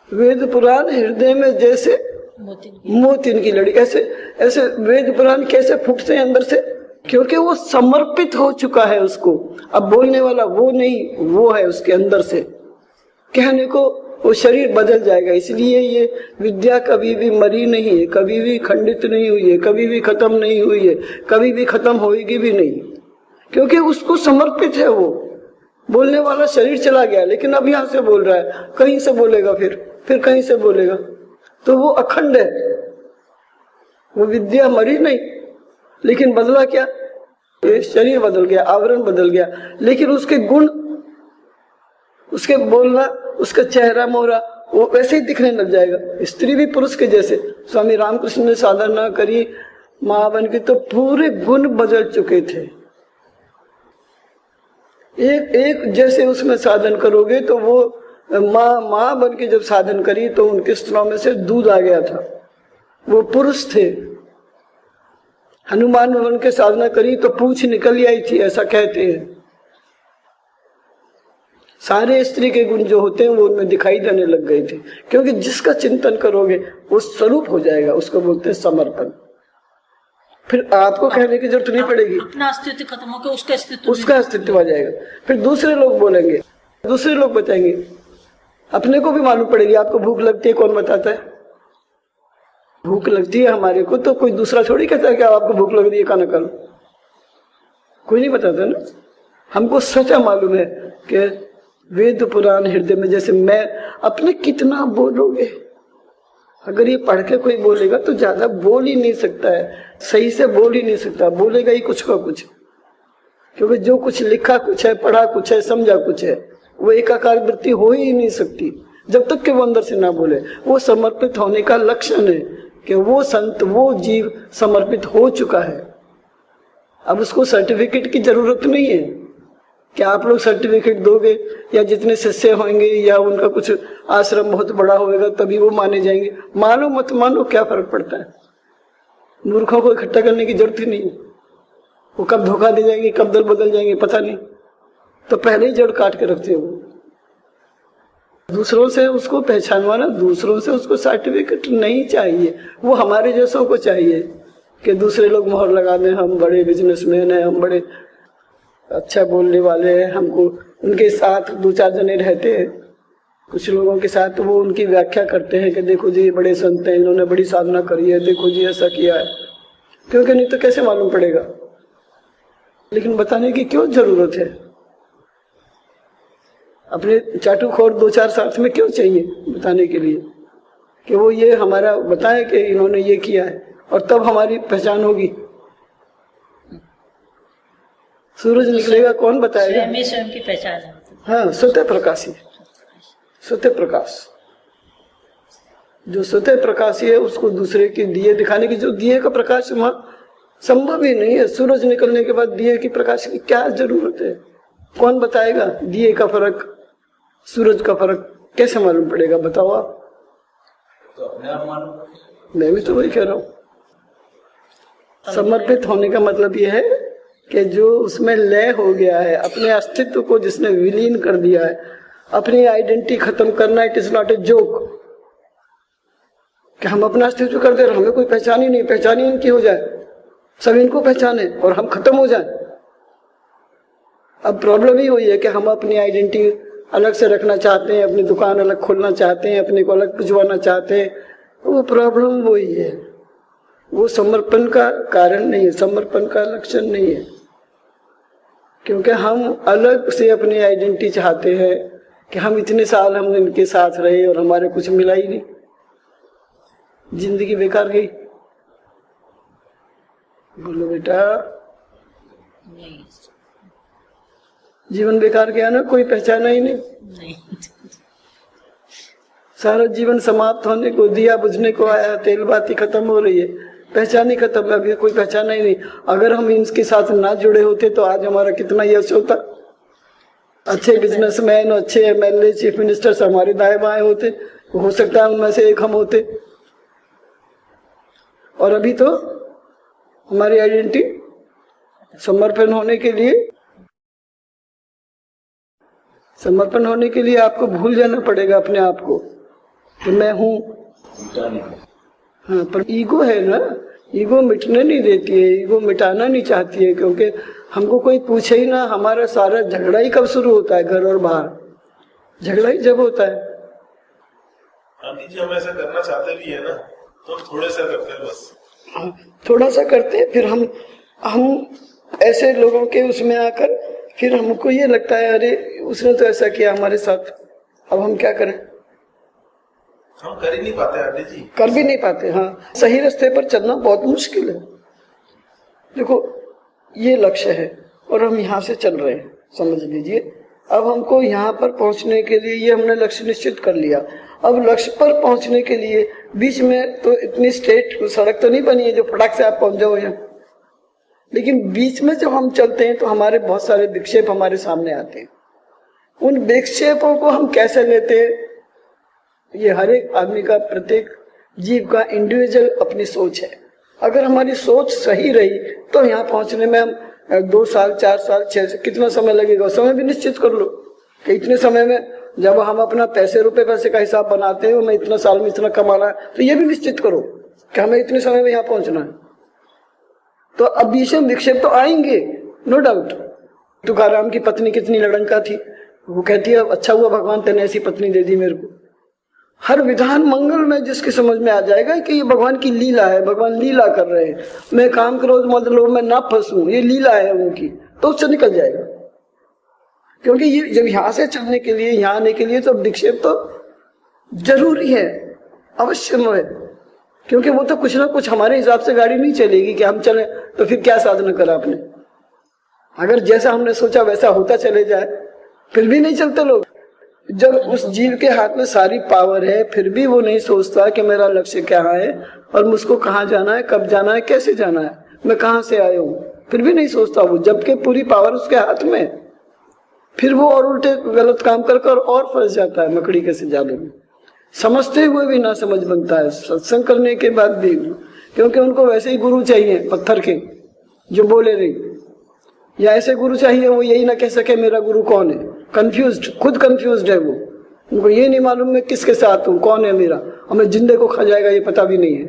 S1: वेद पुराण हृदय में जैसे मोतिन की लड़ी। ऐसे ऐसे वेद पुराण कैसे फूटते हैं अंदर से? क्योंकि वो समर्पित हो चुका है उसको। अब बोलने वाला वो नहीं, वो है उसके अंदर से। कहने को वो शरीर बदल जाएगा। इसलिए ये विद्या कभी भी मरी नहीं है, कभी भी खंडित नहीं हुई है, कभी भी खत्म नहीं हुई है, कभी भी खत्म होगी भी नहीं, क्योंकि उसको समर्पित है वो। बोलने वाला शरीर चला गया, लेकिन अब यहाँ से बोल रहा है, कहीं से बोलेगा, फिर कहीं से बोलेगा, तो वो अखंड है। वो विद्या मरी नहीं, लेकिन बदला क्या? ये शरीर बदल गया, आवरण बदल गया, लेकिन उसके गुण, उसके बोलना, उसका चेहरा मोहरा वो वैसे ही दिखने लग जाएगा, स्त्री भी पुरुष के जैसे। स्वामी रामकृष्ण ने साधना करी, माँ बन के, तो पूरे गुण बदल चुके थे। एक जैसे उसमें साधन करोगे तो वो माँ बन के जब साधन करी तो उनके स्तनों में से दूध आ गया था, वो पुरुष थे। हनुमान बन के साधना करी तो पूंछ निकल आई थी, ऐसा कहते हैं। सारे स्त्री के गुण जो होते हैं वो उनमें दिखाई देने लग गए थे, क्योंकि जिसका चिंतन करोगे वो स्वरूप हो जाएगा, उसको बोलते हैं समर्पण। फिर आपको कहने की जरूरत नहीं पड़ेगी,
S2: अपना अस्तित्व खत्म होकर
S1: उसका अस्तित्व आ जाएगा। फिर दूसरे लोग बोलेंगे, दूसरे लोग बताएंगे, अपने को भी मालूम पड़ेगी। आपको भूख लगती है, कौन बताता है? भूख लगती है हमारे को तो कोई दूसरा थोड़ी कहता है कि आपको भूख लग रही है, खाना खा लो। कोई नहीं बताता ना। हमको सच्चा मालूम है कि वेद पुराण हृदय में, जैसे मैं अपने कितना बोलोगे, अगर ये पढ़ के कोई बोलेगा तो ज्यादा बोल ही नहीं सकता है, सही से बोल ही नहीं सकता, बोलेगा ही कुछ का कुछ, क्योंकि जो कुछ लिखा कुछ है, पढ़ा कुछ है, समझा कुछ है, वो एकाकार वृत्ति हो ही नहीं सकती जब तक कि वो अंदर से ना बोले। वो समर्पित होने का लक्षण है कि वो संत, वो जीव समर्पित हो चुका है। अब उसको सर्टिफिकेट की जरूरत नहीं है कि आप लोग सर्टिफिकेट दोगे या जितने शिष्य होंगे या उनका कुछ आश्रम बहुत बड़ा होगा तभी वो माने जाएंगे। मानो मत मानो, क्या फर्क पड़ता है? मूर्खों को इकट्ठा करने की जरूरत ही नहीं है। वो कब धोखा दे जाएंगे, कब दल बदल जाएंगे, पता नहीं। तो पहले ही जड़ काट के रखते हो। दूसरों से उसको पहचानवाना, दूसरों से उसको सर्टिफिकेट नहीं चाहिए। वो हमारे जैसों को चाहिए कि दूसरे लोग मोहर लगा दें, हम बड़े बिजनेसमैन हैं, हम बड़े अच्छा बोलने वाले हैं। हमको उनके साथ दो चार जने रहते हैं, कुछ लोगों के साथ, तो वो उनकी व्याख्या करते हैं कि देखो जी बड़े संत हैं, इन्होंने बड़ी साधना करी है, देखो जी ऐसा किया है। क्योंकि नहीं तो कैसे मालूम पड़ेगा? लेकिन बताने की क्यों जरूरत है? अपने चाटुखोर दो चार साथ में क्यों चाहिए बताने के लिए कि वो ये हमारा बताए कि इन्होंने ये किया है, और तब हमारी पहचान होगी। सूरज निकलेगा कौन बताएगा?
S2: स्वयं की पहचान है।
S1: हाँ, स्वतः प्रकाशी, स्वतः प्रकाश। जो स्वतः प्रकाशी है उसको दूसरे के दिए दिखाने की, जो दिए का प्रकाश वहाँ संभव ही नहीं है। सूरज निकलने के बाद दिए की प्रकाश की क्या जरूरत है? कौन बताएगा? दिए का फर्क, सूरज का फर्क कैसे मालूम पड़ेगा? बताओ आप।
S4: तो अपने आप मालूम।
S1: मैं भी तो वही कह रहा हूँ। समर्पित होने का मतलब यह है कि जो उसमें लय हो गया है, अपने अस्तित्व को जिसने विलीन कर दिया है, अपनी आइडेंटिटी खत्म करना। It is not a joke कि हम अपना अस्तित्व कर दे, हमें कोई पहचान ही नहीं, पहचान ही इनकी हो जाए, सब इनको पहचाने और हम खत्म हो जाए। अब प्रॉब्लम ही हुई है कि हम अपनी आइडेंटिटी अलग से रखना चाहते हैं, अपनी दुकान अलग खोलना चाहते हैं, अपने को अलग भिजवाना चाहते हैं। वो प्रॉब्लम वही है, वो समर्पण का कारण नहीं है, समर्पण का लक्षण नहीं है। क्योंकि हम अलग से अपनी आइडेंटिटी चाहते हैं कि हम इतने साल हम इनके साथ रहे और हमारे कुछ मिला ही नहीं, जिंदगी बेकार गई। बोलो बेटा, जीवन बेकार गया ना, कोई पहचाना ही नहीं। सारा जीवन समाप्त होने को, दिया बुझने को आया, तेल बाती खत्म हो रही है, पहचान ही खत्म है, अभी कोई पहचाना ही नहीं। अगर हम इनके साथ ना जुड़े होते तो आज हमारा कितना यश होता। अच्छे बिजनेसमैन, अच्छे एमएलए, चीफ मिनिस्टर्स हमारे दाएं बाएं होते, हो सकता है उनमें से एक हम होते। और अभी तो हमारी आइडेंटिटी समर्पण होने के लिए आपको भूल जाना पड़ेगा अपने आप को कि मैं हूं। हाँ, पर ईगो है ना, ईगो मिटने नहीं देती है, ईगो मिटाना नहीं चाहती है। क्योंकि हमको कोई पूछे ही ना, हमारा सारा झगड़ा ही कब शुरू होता है? घर और बाहर झगड़ा ही जब होता है।
S3: आंटी जी, हम ऐसा करना चाहते भी है ना, तो थोड़ा सा करते हैं बस।
S1: थोड़ा सा करते हैं, फिर हम ऐसे लोगों के उसमें आकर फिर हमको ये लगता है अरे उसने तो ऐसा किया हमारे साथ, अब हम क्या करें?
S3: हम कर ही नहीं पाते आंटी जी,
S1: कर भी नहीं पाते। हाँ, सही रास्ते पर चलना बहुत मुश्किल है। देखो ये लक्ष्य है और हम यहाँ से चल रहे हैं, समझ लीजिए। अब हमको यहाँ पर पहुँचने के लिए ये हमने लक्ष्य निश्चित कर लिया। अब लक्ष्य पर पहुँचने के लिए बीच में तो इतनी स्ट्रेट सड़क तो नहीं बनी है जो फटाक से आप पहुँच जाओ यहाँ, लेकिन बीच में जब हम चलते हैं तो हमारे बहुत सारे विक्षेप हमारे सामने आते हैं। उन विक्षेपों को हम कैसे लेते हैं, ये हर एक आदमी का, प्रत्येक जीव का इंडिविजुअल अपनी सोच है। अगर हमारी सोच सही रही तो यहाँ पहुंचने में हम 2 साल, 4 साल, 6 साल, कितना समय लगेगा समय भी निश्चित कर लो। कि इतने समय में जब हम अपना पैसे का हिसाब बनाते हैं, मैं इतना साल में इतना कमाना है, तो ये भी निश्चित करो कि हमें इतने समय में यहाँ पहुंचना है। तो अब बीच में विक्षेप तो आएंगे, नो डाउट। तुकाराम की पत्नी कितनी लड़ंका थी, वो कहती है अच्छा हुआ भगवान तेने ऐसी पत्नी दे दी मेरे को। हर विधान मंगल में जिसके समझ में आ जाएगा कि ये भगवान की लीला है, भगवान लीला कर रहे हैं, मैं काम क्रोध मद लोभ में ना फंसूं, ये लीला है उनकी, तो उससे निकल जाएगा। क्योंकि ये जब यहाँ से चलने के लिए, यहाँ आने के लिए तो विक्षेप तो जरूरी है, अवश्य है। क्योंकि वो तो कुछ ना कुछ हमारे हिसाब से गाड़ी नहीं चलेगी कि हम चले, तो फिर क्या साधना करा आपने। अगर जैसा हमने सोचा वैसा होता चले जाए, फिर भी नहीं चलते लोग। जब उस जीव के हाथ में सारी पावर है, फिर भी वो नहीं सोचता कि मेरा लक्ष्य क्या है और मुझको कहाँ जाना है, कब जाना है, कैसे जाना है, मैं कहाँ से आया हूँ, फिर भी नहीं सोचता वो, जबकि पूरी पावर उसके हाथ में। फिर वो और उल्टे गलत काम कर कर और फंस जाता है मकड़ी के से जाले में। समझते हुए भी ना समझ बनता है, सत्संग करने के बाद भी, क्योंकि उनको वैसे ही गुरु चाहिए पत्थर के जो बोले नहीं, या ऐसे गुरु चाहिए वो यही ना कह सके मेरा गुरु कौन है। कंफ्यूज्ड, खुद कंफ्यूज्ड है वो, उनको ये नहीं मालूम मैं किसके साथ हूँ, कौन है मेरा, और मैं जिंदे को खा जाएगा ये पता भी नहीं है।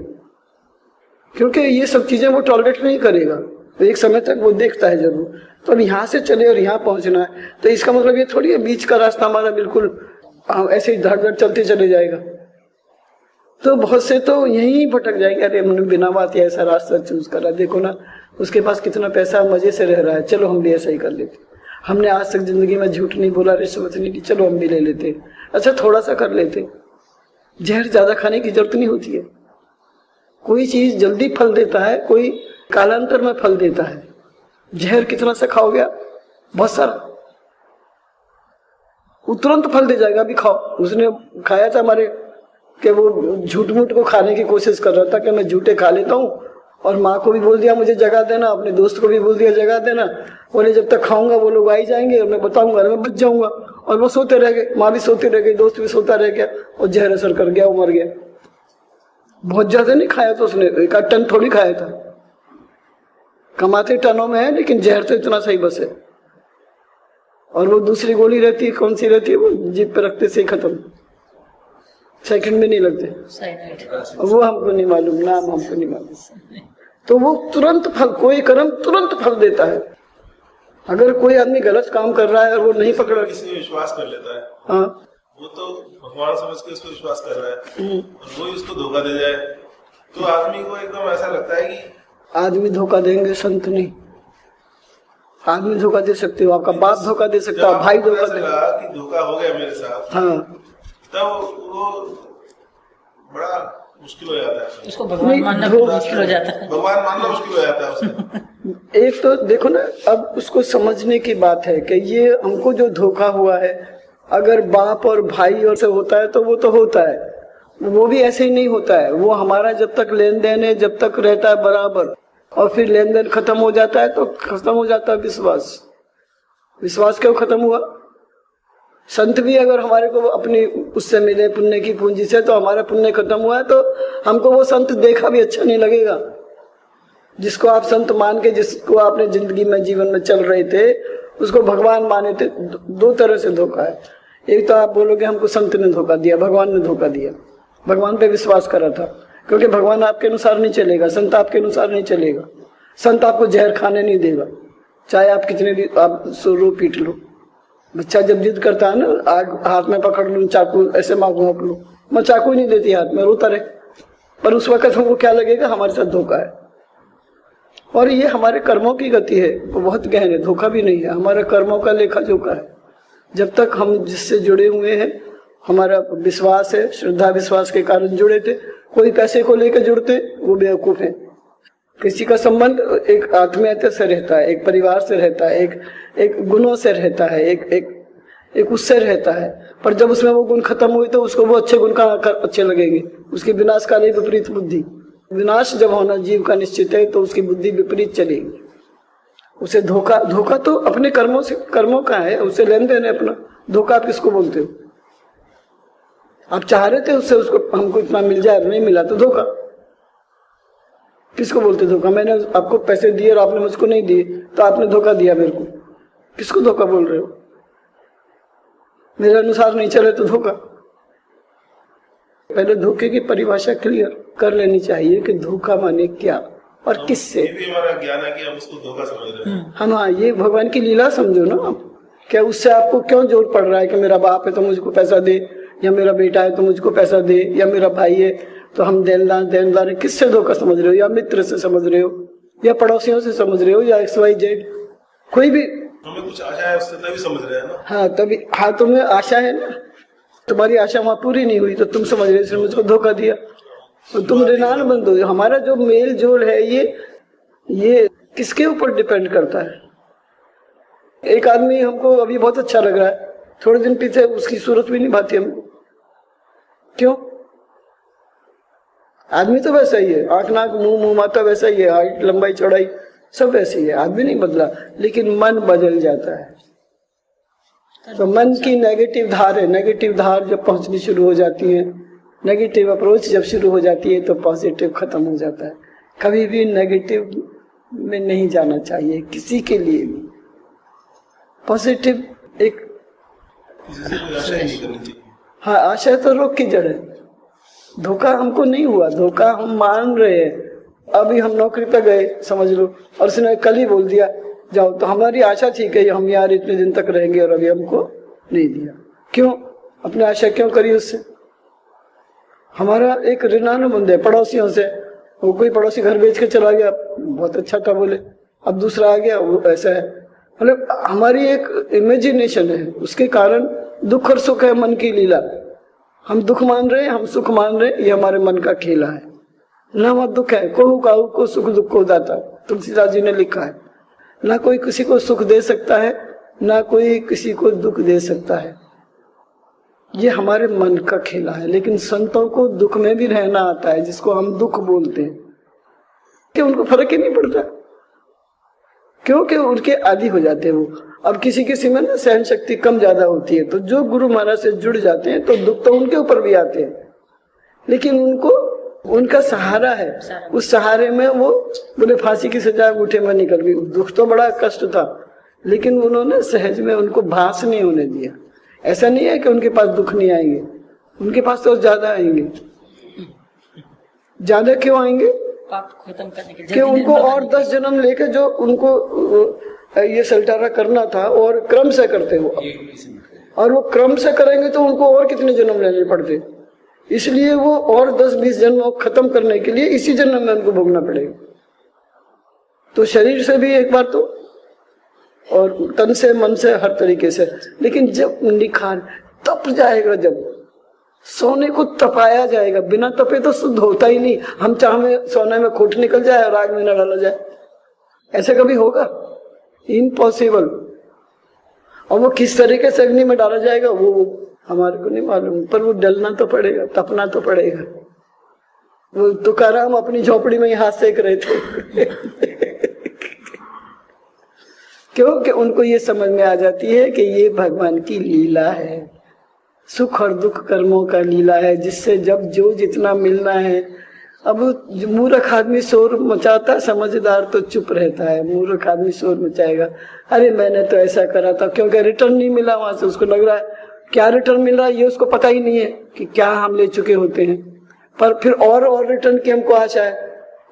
S1: क्योंकि ये सब चीजें वो टॉलरेट नहीं करेगा, तो एक समय तक वो देखता है जरूर। तो अब यहाँ से चले और यहाँ पहुंचना है, तो इसका मतलब ये थोड़ी है बीच का रास्ता हमारा बिल्कुल ऐसे ही धड़ धड़ चलते चले जाएगा। तो बहुत से तो यही भटक जाएंगे, अरे हमने बिना बात ऐसा रास्ता चूज करा, देखो ना उसके पास कितना पैसा, मजे से रह रहा है, चलो हम भी ऐसा ही कर लेते। हमने आज तक जिंदगी में झूठ नहीं बोला, रिश्वत नहीं दी, चलो हम भी ले लेते, अच्छा थोड़ा सा कर लेते। जहर ज्यादा खाने की जरूरत नहीं होती है। कोई चीज जल्दी फल देता है, कोई कालांतर में फल देता है। जहर कितना सा खाओगे आप, बहुत सारा, वो तुरंत फल दे जाएगा, अभी खाओ। उसने खाया था हमारे कि वो झूठ मूठ को खाने की कोशिश कर रहा था कि मैं झूठे खा लेता हूँ, और माँ को भी बोल दिया मुझे जगा देना, अपने दोस्त को भी बोल दिया जगा देना, बोले जब तक खाऊंगा वो लोग आई जाएंगे और मैं बताऊंगा, मैं बच जाऊंगा। और वो सोते रह गए, माँ भी सोती रह गई, दोस्त भी सोता रह गया, और जहर असर कर गया, वो मर गया। बहुत ज्यादा नहीं खाया तो उसने, 1 टन थोड़ी खाया था, कमाते टनों में है, लेकिन जहर तो इतना सही बस है। और वो दूसरी गोली रहती है, कौन सी रहती है, वो जीप पे रखते से खत्म, सेकंड में नहीं लगते, वो हमको नहीं मालूम, नाम हमको नहीं मालूम। तो वो तुरंत फल, कोई कर्म तुरंत फल देता है। अगर कोई आदमी गलत काम कर रहा है और वो नहीं पकड़ा,
S3: किसी में विश्वास कर लेता है,
S1: हाँ,
S3: वो तो भगवान समझ के उसको विश्वास कर रहा है और वो ही उसको धोखा दे जाए, तो आदमी को एकदम ऐसा लगता है कि
S1: आदमी धोखा देंगे, संत नहीं। आदमी धोखा दे सकते हो, आपका बाप धोखा दे सकता है, भाई धोखा दे,
S3: कि धोखा हो गया मेरे साथ,
S1: हाँ,
S3: तब वो बड़ा मुश्किल हो जाता है,
S2: उसको भगवान मानना मुश्किल हो जाता है,
S3: भगवान मानना मुश्किल हो जाता है उसको।
S1: एक तो देखो ना, अब उसको समझने की बात है कि ये हमको जो धोखा हुआ है, अगर बाप और भाई और से होता है तो वो तो होता है, वो भी ऐसे ही नहीं होता है। वो हमारा जब तक लेन देन है, जब तक रहता है बराबर, और फिर लेन देन खत्म हो जाता है तो खत्म हो जाता है विश्वास। विश्वास क्यों खत्म हुआ? संत भी अगर हमारे को अपनी उससे मिले पुण्य की पूंजी से, तो हमारा पुण्य खत्म हुआ है तो हमको वो संत देखा भी अच्छा नहीं लगेगा। जिसको आप संत मान के, जिसको आपने जिंदगी में जीवन में चल रहे थे, उसको भगवान माने थे। 2 तरह से धोखा है। एक तो आप बोलोगे हमको संत ने धोखा दिया, भगवान ने धोखा दिया, भगवान पे विश्वास करा था, क्योंकि भगवान आपके अनुसार नहीं चलेगा, संत आपके अनुसार नहीं चलेगा। संत आपको जहर खाने नहीं देगा, चाहे आप कितने भी आप रो पीट लो। बच्चा जब जिद करता है ना, आग हाथ में पकड़ लूं, चाकू ऐसे मांगू आप लो, मैं चाकू ही नहीं देती हाथ में, रोता रहे। पर उस वक्त हमको क्या लगेगा, हमारे साथ धोखा है। और ये हमारे कर्मों की गति है, वो बहुत गहन है, धोखा भी नहीं है, हमारे कर्मों का लेखा जोखा है। जब तक हम जिससे जुड़े हुए हैं, हमारा विश्वास है, श्रद्धा विश्वास के कारण जुड़े थे। कोई पैसे को लेकर जुड़ते, वो बेवकूफ है। किसी का संबंध एक आत्मीयता से रहता है, एक परिवार से रहता है, एक गुणों से रहता है, एक उससे रहता है। पर जब उसमें वो गुण खत्म हुए तो उसको वो अच्छे गुण का अच्छे लगेंगे। उसकी विनाशकाली विपरीत बुद्धि, विनाश जब होना जीव का निश्चित है तो उसकी बुद्धि विपरीत चलेगी। उसे धोखा तो अपने कर्मों का है, उसे लेन देन है अपना। धोखा आप किसको बोलते हो? आप चाह रहे थे उससे, उसको हमको इतना मिल जाए, नहीं मिला तो धोखा। किसको बोलते धोखा? मैंने आपको पैसे दिए और आपने मुझको नहीं दिए, तो आपने धोखा दिया मेरे को। किसको धोखा बोल रहे हो? मेरे अनुसार नहीं चले तो धोखा। पहले धोखे की परिभाषा क्लियर कर लेनी चाहिए कि धोखा माने क्या और किससे।
S3: ये भी हमारा ज्ञान है कि हम उसको धोखा समझ रहे हैं।
S1: हाँ, ये भगवान की लीला समझो ना आप। क्या उससे आपको क्यों जोर पड़ रहा है कि मेरा बाप है तो मुझको पैसा दे, या मेरा बेटा है तो मुझको पैसा दे, या मेरा भाई है तो हम देनदार है। किससे धोखा समझ रहे हो? या मित्र से समझ रहे हो, या पड़ोसियों से समझ रहे हो, या XYZ कोई भी।
S3: हमें कुछ आशा है उससे तभी समझ रहे हैं ना।
S1: हाँ तभी, हाँ तुम्हें आशा है ना, तुम्हारी आशा वहां पूरी नहीं हुई तो तुम समझ रहे हो मुझको धोखा दिया, तो तुम ऋणान बंद हो। हमारा जो मेल जोल है ये किसके ऊपर डिपेंड करता है? एक आदमी हमको अभी बहुत अच्छा लग रहा है, थोड़े दिन पीछे उसकी सूरत भी नहीं भाती हमको। क्यों? आदमी तो वैसा ही है, आंख नाक मुंह माथा वैसा ही है, हाइट लंबाई चौड़ाई सब वैसी है, आदमी नहीं बदला, लेकिन मन बदल जाता है। तो मन की नेगेटिव धार है, नेगेटिव धार जब पहुंचनी शुरू हो जाती है, नेगेटिव अप्रोच जब शुरू हो जाती है तो पॉजिटिव खत्म हो जाता है। कभी भी नेगेटिव में नहीं जाना चाहिए किसी के लिए भी। पॉजिटिव एक
S3: किसी से कोई आशा ही नहीं करनी चाहिए।
S1: हाँ, आशा तो रोग की जड़ है। धोखा हमको नहीं हुआ, धोखा हम मान रहे हैं। अभी हम नौकरी पे गए समझ लो, और उसने कल ही बोल दिया जाओ, तो हमारी आशा ठीक है हम यार इतने दिन तक रहेंगे, और अभी हमको नहीं दिया। क्यों? अपनी आशा क्यों करी उससे? हमारा एक ऋणानुबंध है पड़ोसियों से। वो कोई पड़ोसी घर बेच के चला गया, बहुत अच्छा था बोले, अब दूसरा आ गया वो ऐसा है। मतलब हमारी एक इमेजिनेशन है, उसके कारण दुख और सुख है, मन की लीला। हम दुख मान रहे हैं, हम सुख मान रहे हैं, ये हमारे मन का खेला है। ना वह दुख है, कोहू काहू को सुख दुख को दाता, तुलसीदास जी ने लिखा है। ना कोई किसी को सुख दे सकता है, ना कोई किसी को दुख दे सकता है। ये हमारे मन का खेला है। लेकिन संतों को दुख में भी रहना आता है, जिसको हम दुख बोलते हैं, कि उनको फर्क ही नहीं पड़ता, क्योंकि उनके आदि हो जाते हैं वो। अब किसी किसी में ना सहन शक्ति कम ज्यादा होती है, तो जो गुरु महाराज से जुड़ जाते हैं तो दुख तो उनके ऊपर भी आते हैं, लेकिन उनको उनका सहारा है, उस सहारे में वो बोले फांसी की सजा अंगूठे में निकल गई। दुख तो बड़ा कष्ट था, लेकिन उन्होंने सहज में उनको भास नहीं होने दिया। ऐसा नहीं है कि उनके पास दुख नहीं आएंगे, उनके पास तो ज्यादा आएंगे। ज्यादा क्यों आएंगे?
S2: पाप खत्म करने के लिए,
S1: कि उनको और 10 जन्म लेके जो उनको ये सल्टारा करना था, और क्रम से करते हो, और वो क्रम से करेंगे तो उनको और कितने जन्म लेने पड़ते। इसलिए वो और 10-20 जन्म खत्म करने के लिए इसी जन्म में उनको भोगना पड़ेगा। तो शरीर से भी एक बार तो, और तन से मन से हर तरीके से। लेकिन जब निखार तप जाएगा, जब सोने को तपाया जाएगा, बिना तपे तो शुद्ध होता ही नहीं। हम चाहे सोने में खोट निकल जाए और आग में न डाला जाए, ऐसे कभी होगा? इम्पॉसिबल। और वो किस तरीके से अग्नि में डाला जाएगा वो हमारे को नहीं मालूम, पर वो डलना तो पड़ेगा, तपना तो पड़ेगा। वो तुकाराम अपनी झोपड़ी में ही हाथ सेक रहे थे क्योंकि उनको ये समझ में आ जाती है कि ये भगवान की लीला है, सुख और दुख कर्मों का लीला है, जिससे जब जो जितना मिलना है। अब मूर्ख आदमी शोर मचाता, समझदार तो चुप रहता है। मूर्ख आदमी शोर मचाएगा, अरे मैंने तो ऐसा करा था, क्योंकि रिटर्न नहीं मिला वहां से। उसको लग रहा है क्या रिटर्न मिल रहा है, ये उसको पता ही नहीं है कि क्या हम ले चुके होते हैं। पर फिर और रिटर्न की हमको आशा है,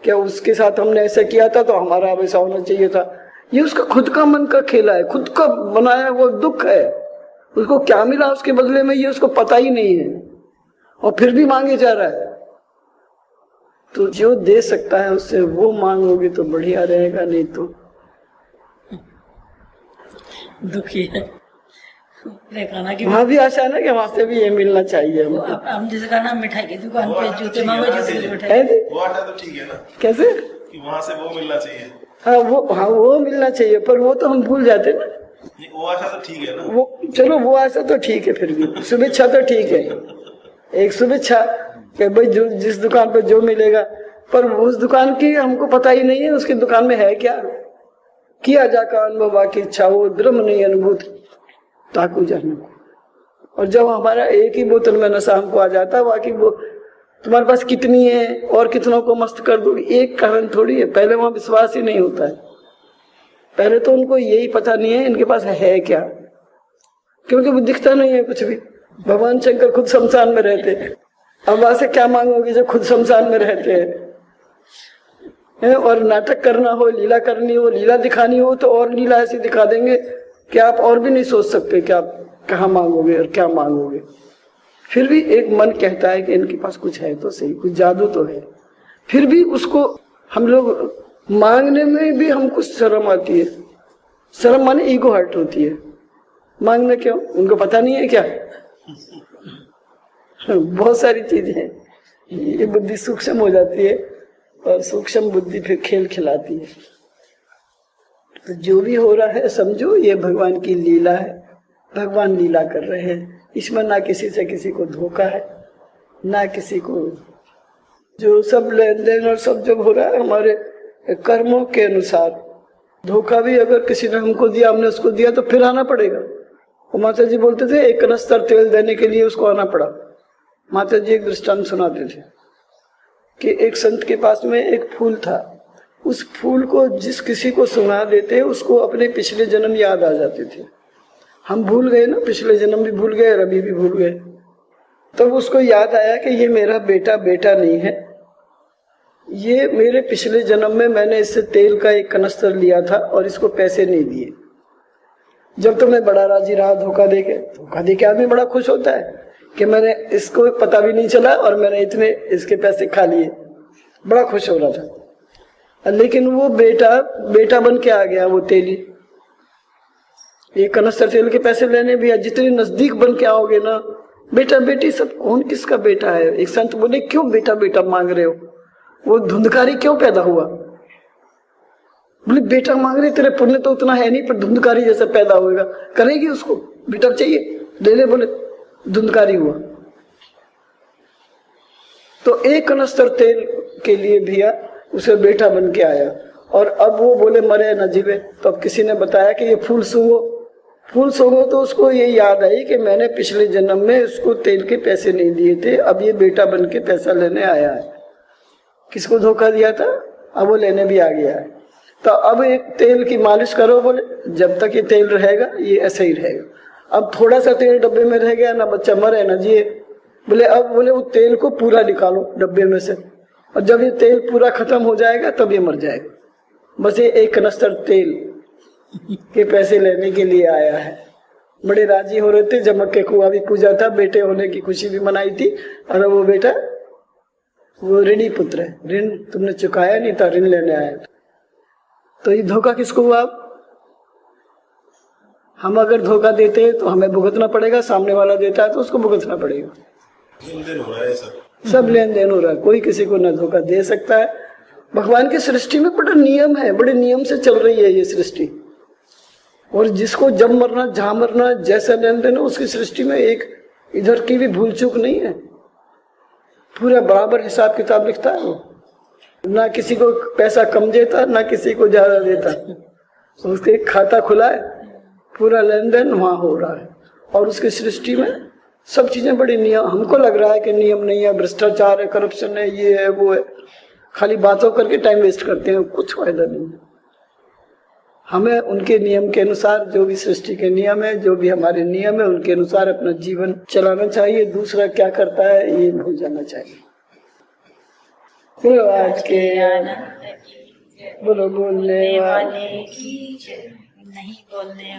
S1: क्या उसके साथ हमने ऐसा किया था तो हमारा वैसा होना चाहिए था। ये उसका खुद का मन का खेला है, खुद का बनाया वो दुख है। उसको क्या मिला उसके बदले में ये उसको पता ही नहीं है, और फिर भी मांगे जा रहा है। तो जो दे सकता है उससे वो मांगोगे तो बढ़िया रहेगा, नहीं तो
S2: दुखी है।
S1: वहाँ भी आशा है ना कि वहाँ से भी ये मिलना चाहिए हमको।
S2: हम जैसे कहा ना, मिठाई की दुकान पे जूते मांगो, जूते की मिठाई।
S3: वो आटा तो ठीक है ना,
S1: कैसे
S3: कि वहाँ से वो मिलना चाहिए।
S1: हाँ वो मिलना चाहिए, पर वो तो हम भूल जाते ना।
S3: वो आशा तो ठीक है ना,
S1: वो चलो वो आशा तो ठीक है, फिर भी शुभेच्छा तो ठीक है, एक शुभेच्छा कि भाई जो जिस दुकान पे जो मिलेगा। पर उस दुकान की हमको पता ही नहीं है उसकी दुकान में है क्या। किया जाकर अनुभव बाकी इच्छा, वो ब्रह्म नहीं अनुभूत ताकू जाने। और जब हमारा एक ही बोतल में नशा हमको आ जाता है, बाकी वो तुम्हारे पास कितनी है और कितनों को मस्त कर दोगे, एक कारण थोड़ी है। पहले वहां विश्वास ही नहीं होता है, पहले तो उनको यही पता नहीं है इनके पास है क्या, क्योंकि वो दिखता नहीं है कुछ भी। भगवान शंकर खुद शमशान में रहते हैं, अब वहां से क्या मांगोगे जो खुद शमशान में रहते हैं। और नाटक करना हो, लीला करनी हो, लीला दिखानी हो तो और लीला ऐसी दिखा देंगे कि आप और भी नहीं सोच सकते कि आप कहाँ मांगोगे और क्या मांगोगे। फिर भी एक मन कहता है कि इनके पास कुछ है तो सही, कुछ जादू तो है। फिर भी उसको हम लोग मांगने में भी हमको शर्म आती है। शर्म माने ईगो हर्ट होती है। मांगना क्यों? उनको पता नहीं है क्या? बहुत सारी चीजें हैं। ये बुद्धि सूक्ष्म हो जाती है और सूक्ष्म बुद्धि फिर खेल खिलाती है। तो जो भी हो रहा है समझो ये भगवान की लीला है। भगवान लीला कर रहे हैं, इसमें ना किसी से किसी को धोखा है, ना किसी को। जो सब लेन देन और सब जब हो रहा है हमारे कर्मों के अनुसार। धोखा भी अगर किसी ने हमको दिया, हमने उसको दिया तो फिर आना पड़ेगा। वो माता जी बोलते थे एक कनस्तर तेल देने के लिए उसको आना पड़ा। माता जी एक दृष्टांत सुनाते थे कि एक संत के पास में एक फूल था। उस फूल को जिस किसी को सुना देते उसको अपने पिछले जन्म याद आ जाते थे। हम भूल गए ना, पिछले जन्म भी भूल गए और अभी भी भूल गए। तब उसको याद आया कि ये मेरा बेटा बेटा नहीं है, ये मेरे पिछले जन्म में मैंने इससे तेल का एक कनस्तर लिया था और इसको पैसे नहीं दिए। जब तो मैं बड़ा राजी रहा धोखा देके आदमी बड़ा खुश होता है कि मैंने इसको पता भी नहीं चला और मैंने इतने इसके पैसे खा लिए, बड़ा खुश हो रहा था। लेकिन वो बेटा बन के आ गया वो तेली। ये कनस्तर तेल के पैसे लेने भी जितने नजदीक बन के आओगे ना, बेटा बेटी सब कौन किसका बेटा है। एक संत बोले क्यों बेटा बेटा मांग रहे हो? वो धुंधकारी क्यों पैदा हुआ? बोले बेटा मांग रहे, तेरे पुण्य तो उतना है नहीं पर धुंधकारी जैसा पैदा होगा, करेगी उसको बेटा चाहिए, ले ले। बोले धुंधकारी हुआ। तो एक कनस्तर तेल के लिए भैया उसे बेटा बन के आया और अब वो बोले मरे न जीवे। तो अब किसी ने बताया कि ये फूल सूंघो तो उसको ये याद आई कि मैंने पिछले जन्म में उसको तेल के पैसे नहीं दिए थे, अब ये बेटा बन के पैसा लेने आया है। किसको धोखा दिया था? अब वो लेने भी आ गया है। तो अब एक तेल की मालिश करो। बोले जब तक ये तेल रहेगा ये ऐसे ही रहेगा। अब थोड़ा सा तेल डब्बे में रह गया ना, बच्चा मरे ना जिए। बोले अब वो तेल को पूरा निकालो डब्बे में से, और जब ये तेल पूरा खत्म हो जाएगा तब ये मर जाएगा। बस ये एक कनस्तर तेल के पैसे लेने के लिए आया है। बड़े राजी हो रहे थे। जमक के कुआं भी पूजा था, बेटे होने की खुशी भी मनाई थी। और वो बेटा वो ऋणी पुत्र है, ऋण तुमने चुकाया नहीं था, ऋण लेने आया था। तो ये धोखा किसको हुआ? हम अगर धोखा देते हैं तो हमें भुगतना पड़ेगा, सामने वाला देता है तो उसको भुगतना पड़ेगा।
S3: लेन देन हो रहा है
S1: सब लेन देन हो रहा है, कोई किसी को न धोखा दे सकता है। भगवान की सृष्टि में बड़ा नियम है, बड़े नियम से चल रही है ये सृष्टि। और जिसको जब मरना, जहां मरना, जैसा लेन देन हो, उसकी सृष्टि में एक इधर की भी भूल चूक नहीं है। पूरा बराबर हिसाब किताब लिखता है वो। ना किसी को पैसा कम देता, ना किसी को ज्यादा देता। उसका एक खाता खुला है, पूरा लेन देन वहां हो रहा है। और उसकी सृष्टि में सब चीजें बड़ी नियम। हमको लग रहा है कि नियम नहीं है, भ्रष्टाचार है, करप्शन है, ये है वो है, खाली बातों करके टाइम वेस्ट करते हैं, कुछ फायदा नहीं। हमें उनके नियम के अनुसार, जो भी सृष्टि के नियम है, जो भी हमारे नियम है, उनके अनुसार अपना जीवन चलाना चाहिए। दूसरा क्या करता है ये भूल जाना चाहिए। बोलो आज के बोलो बोलने वाले की, नहीं बोलने